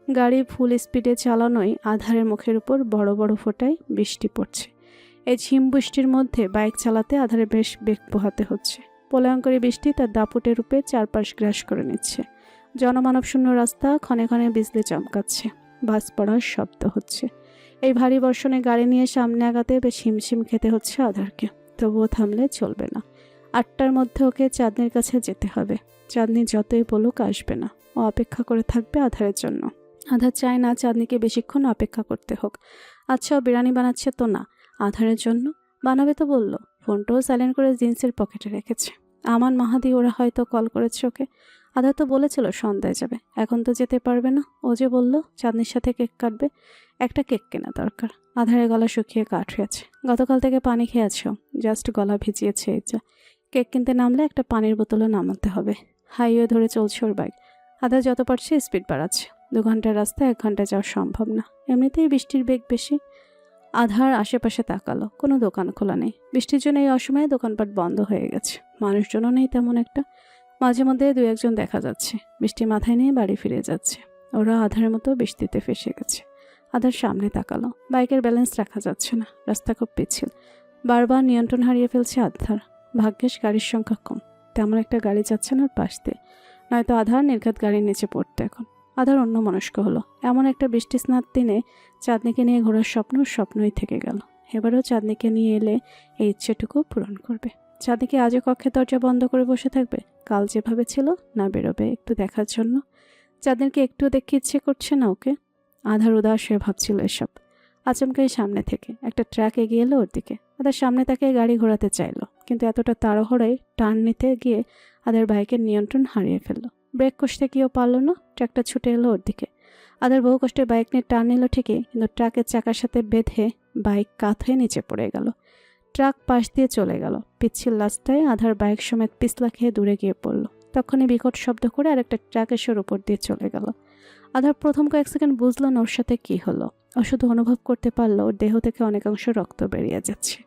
গাড়ি ফুল স্পিডে চালানোয় আধারের মুখের উপর বড় বড় ফোঁটায় বৃষ্টি পড়ছে। এই ঝিম বৃষ্টির মধ্যে বাইক চালাতে আধারে বেশ বেগ পোহাতে হচ্ছে। প্রলয়ঙ্করী বৃষ্টি তার দাপুটে রূপে চারপাশ গ্রাস করে নিচ্ছে। জনমানবশূন্য রাস্তা ক্ষণে ক্ষণে বিজলি চমকাচ্ছে। বাস পড়ার শব্দ হচ্ছে। এই ভারী বর্ষণে গাড়ি নিয়ে সামনে আগাতে বেশ হিমশিম খেতে হচ্ছে আধারকে। তবুও থামলে চলবে না। 8টার মধ্যে ওকে চাঁদনির কাছে যেতে হবে। চাঁদনি যতই বলুক আসবে না। ও অপেক্ষা করে থাকবে আধারের জন্য। আধার চায় না চাঁদনিকে বেশিক্ষণ অপেক্ষা করতে হোক। আচ্ছা, ও বিরিয়ানি বানাচ্ছে তো না আধারের জন্য? বানাবে তো বলল। ফোনটাও সাইলেন্ট করে জিন্সের পকেটে রেখেছে। আমান, মাহাদি ওরা হয়তো কল করেছে ওকে। আধার তো বলেছিল সন্ধ্যায় যাবে, এখন তো যেতে পারবে না। ও যে বলল চাঁদনির সাথে কেক কাটবে, একটা কেক কেনা দরকার। আধারের গলা শুকিয়ে কাঠ হয়েছে। গতকাল থেকে পানি খেয়েছ, জাস্ট গলা ভিজিয়েছে এই যা। কেক কিনতে নামলে একটা পানির বোতলও নামাতে হবে। হাইওয়ে ধরে চলছে ওর বাইক। আধার যত পারছে স্পিড বাড়াচ্ছে। 2 ঘন্টার রাস্তা 1 ঘন্টায় যাওয়া সম্ভব না, এমনিতেই বৃষ্টির বেগ বেশি। আধার আশেপাশে তাকালো, কোনো দোকান খোলা নেই। বৃষ্টির জন্য এই অসময়ে দোকানপাট বন্ধ হয়ে গেছে, মানুষজনও নেই তেমন একটা। মাঝে মধ্যে 2-1 জন দেখা যাচ্ছে, বৃষ্টি মাথায় নিয়ে বাড়ি ফিরে যাচ্ছে। ওরা আধারের মতো বৃষ্টিতে ফেসে গেছে। আধার সামনে তাকালো, বাইকের ব্যালেন্স রাখা যাচ্ছে না, রাস্তা খুব পিছিল। বারবার নিয়ন্ত্রণ হারিয়ে ফেলছে আধার। ভাগ্যেস গাড়ির সংখ্যা কম, তেমন একটা গাড়ি যাচ্ছে না ওর পাশ দিয়ে, নয়তো আধার নির্ঘাত গাড়ির নিচে পড়তো এখন। আধার অন্য মনস্ক হলো। এমন একটা বৃষ্টি স্নাত দিনে চাঁদনিকে নিয়ে ঘোরার স্বপ্নই থেকে গেল। এবারেও চাঁদনিকে নিয়ে এলে এই ইচ্ছেটুকু পূরণ করবে। চাঁদনিকে আজও কক্ষে দরজা বন্ধ করে বসে থাকবে? কাল যেভাবে ছিল না, বেরোবে একটু দেখার জন্য। চাঁদনিকে একটু দেখতে ইচ্ছে করছে না ওকে। আধার উদাস হয়ে ভাবছিল এসব। আচমকাই সামনে থেকে একটা ট্রাক এগিয়ে এলো ওর দিকে। আধার সামনে তাকে গাড়ি ঘোরাতে চাইলো, কিন্তু এতটা তাড়াহুড়োয় টার্ন নিতে গিয়ে আধার বাইকের নিয়ন্ত্রণ হারিয়ে ফেললো। ব্রেক কষতে গিয়েও পারলো না, ট্রাকটা ছুটে এলো ওর দিকে। আধার বহু কষ্টে বাইক নিয়ে টার্ন নিল ঠিকই, কিন্তু ট্রাকের চাকার সাথে বেঁধে বাইক কাত হয়ে নিচে পড়ে গেল। ট্রাক পাশ দিয়ে চলে গেল। পিচ্ছিল রাস্তায় আধার বাইক সমেত পিছলা খেয়ে দূরে গিয়ে পড়ল। তখনই বিকট শব্দ করে আরেকটা ট্রাক এসে ওর উপর দিয়ে চলে গেল। আধার প্রথম কয়েক সেকেন্ড বুঝলো না ওর সাথে কী হলো। ও শুধু অনুভব করতে পারলো ওর দেহ থেকে অনেকাংশ রক্ত বেরিয়ে যাচ্ছে।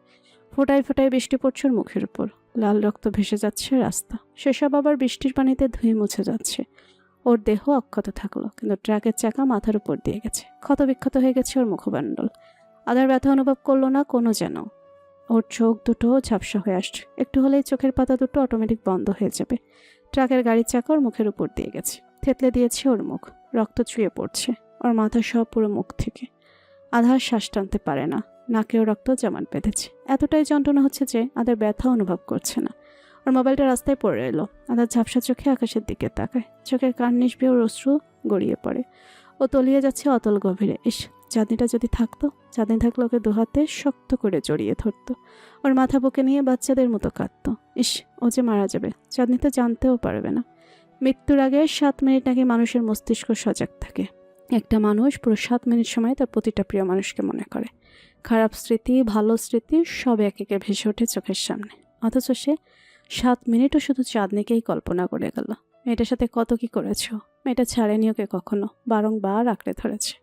ফোঁটায় ফোঁটায় বৃষ্টি পড়ছে ওর মুখের উপর, লাল রক্ত ভেসে যাচ্ছে রাস্তা। সেসব আবার বৃষ্টির পানিতে ধুয়ে মুছে যাচ্ছে। ওর দেহ অক্ষত থাকলো, কিন্তু ট্রাকের চাকা মাথার উপর দিয়ে গেছে, ক্ষতবিক্ষত হয়ে গেছে ওর মুখমণ্ডল। আধার ব্যথা অনুভব করলো না কোনো যেন। ওর চোখ দুটো ঝাপসা হয়ে আসছে, একটু হলেই চোখের পাতা দুটো অটোমেটিক বন্ধ হয়ে যাবে। ট্রাকের গাড়ির চাকা ওর মুখের উপর দিয়ে গেছে, থেতলে দিয়েছে ওর মুখ, রক্ত চুয়ে পড়ছে ওর মাথা সহ পুরো মুখ থেকে। আধার শ্বাস টানতে পারে না, নাকেও রক্ত জমাট বেঁধেছে। এতটাই যন্ত্রণা হচ্ছে যে আধার ব্যথা অনুভব করছে না। ওর মোবাইলটা রাস্তায় পড়ে এলো। আধার ঝাপসা চোখে আকাশের দিকে তাকায়, চোখের কার্নিশ বেয়ে ওর অশ্রু গড়িয়ে পড়ে। ও তলিয়ে যাচ্ছে অতল গভীরে। ইস, চাঁদনিটা যদি থাকতো, চাঁদনি থাকলে ওকে দুহাতে শক্ত করে জড়িয়ে ধরতো, ওর মাথা বুকে নিয়ে বাচ্চাদের মতো কাঁদতো। ইস, ও যে মারা যাবে, চাঁদনি তো জানতেও পারবে না। মৃত্যুর আগে 7 মিনিট নাকি মানুষের মস্তিষ্ক সজাগ থাকে। একটা মানুষ পুরো 7 মিনিট সময় তার প্রতিটা প্রিয় মানুষকে মনে করে। খারাপ স্মৃতি, ভালো স্মৃতি সব একে একে ভেসে ওঠে চোখের সামনে। অথচ সে 7 মিনিটও শুধু চাঁদনিকেই কল্পনা করে গেল। মেয়েটার সাথে কত কি করেছ, মেয়েটা ছাড়েনি ওকে কখনো, বারংবার আঁকড়ে ধরেছে।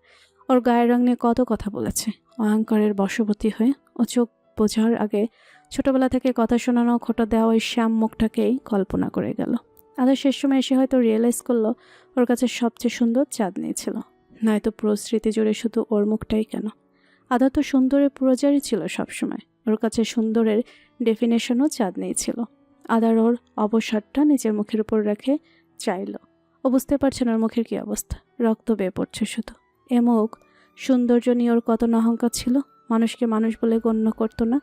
ওর গায়ের রং নিয়ে কত কথা বলেছে। অহংকারের বশবর্তী হয়ে ও চোখ বোঝার আগে ছোটবেলা থেকে কথা শোনানো, খোটা দেওয়া ওই শ্যাম মুখটাকেই কল্পনা করে গেল। আধার শেষ সময় এসে হয়তো রিয়েলাইজ করলো ওর কাছে সবচেয়ে সুন্দর চাঁদনি ছিল। নয়তো পুরো স্মৃতি জুড়ে শুধু ওর মুখটাই কেন। আধার তো সুন্দরের পুরোজারই ছিল সবসময়। ওর কাছে সুন্দরের ডেফিনেশনও চাঁদনি ছিল। আধার ওর অবসাদটা নিজের মুখের উপর রেখে চাইল। ও বুঝতে পারছে না ওর মুখের কী অবস্থা, রক্ত বেয়ে পড়ছে শুধু। এ মুখ সৌন্দর্য নিয়ে ওর কত না অহংকার ছিল। মানুষকে মানুষ বলে গণ্য করতো না,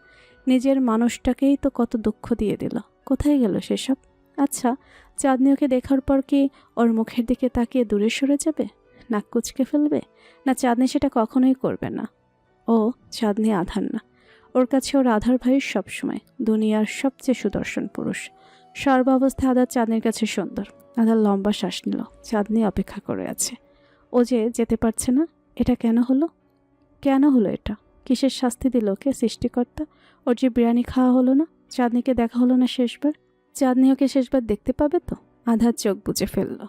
নিজের মানুষটাকেই তো কত দুঃখ দিয়ে দিল। কোথায় গেল সেসব? আচ্ছা, চাঁদনি ওকে দেখার পর কি ওর মুখের দিকে তাকিয়ে দূরে সরে যাবে, নাক কুচকে ফেলবে? না, চাঁদনি সেটা কখনোই করবে না। ও চাঁদনি আধার না, ওর কাছে ওর আধার ভাই সবসময় দুনিয়ার সবচেয়ে সুদর্শন পুরুষ। সর্বাবস্থায় আধার চাঁদনির কাছে সুন্দর। আধার লম্বা শ্বাস নিল। চাঁদনি অপেক্ষা করে আছে। ও যে যেতে পারছে না, এটা কেন হলো? কেন হলো এটা? কিসের শাস্তি দিল ওকে সৃষ্টিকর্তা? ওর যে বিরিয়ানি খাওয়া হলো না, চাঁদনিকে দেখা হলো না শেষবার, চাঁদনি ওকে শেষবার দেখতে পাবে তো? আধার চোখ বুজে ফেলল।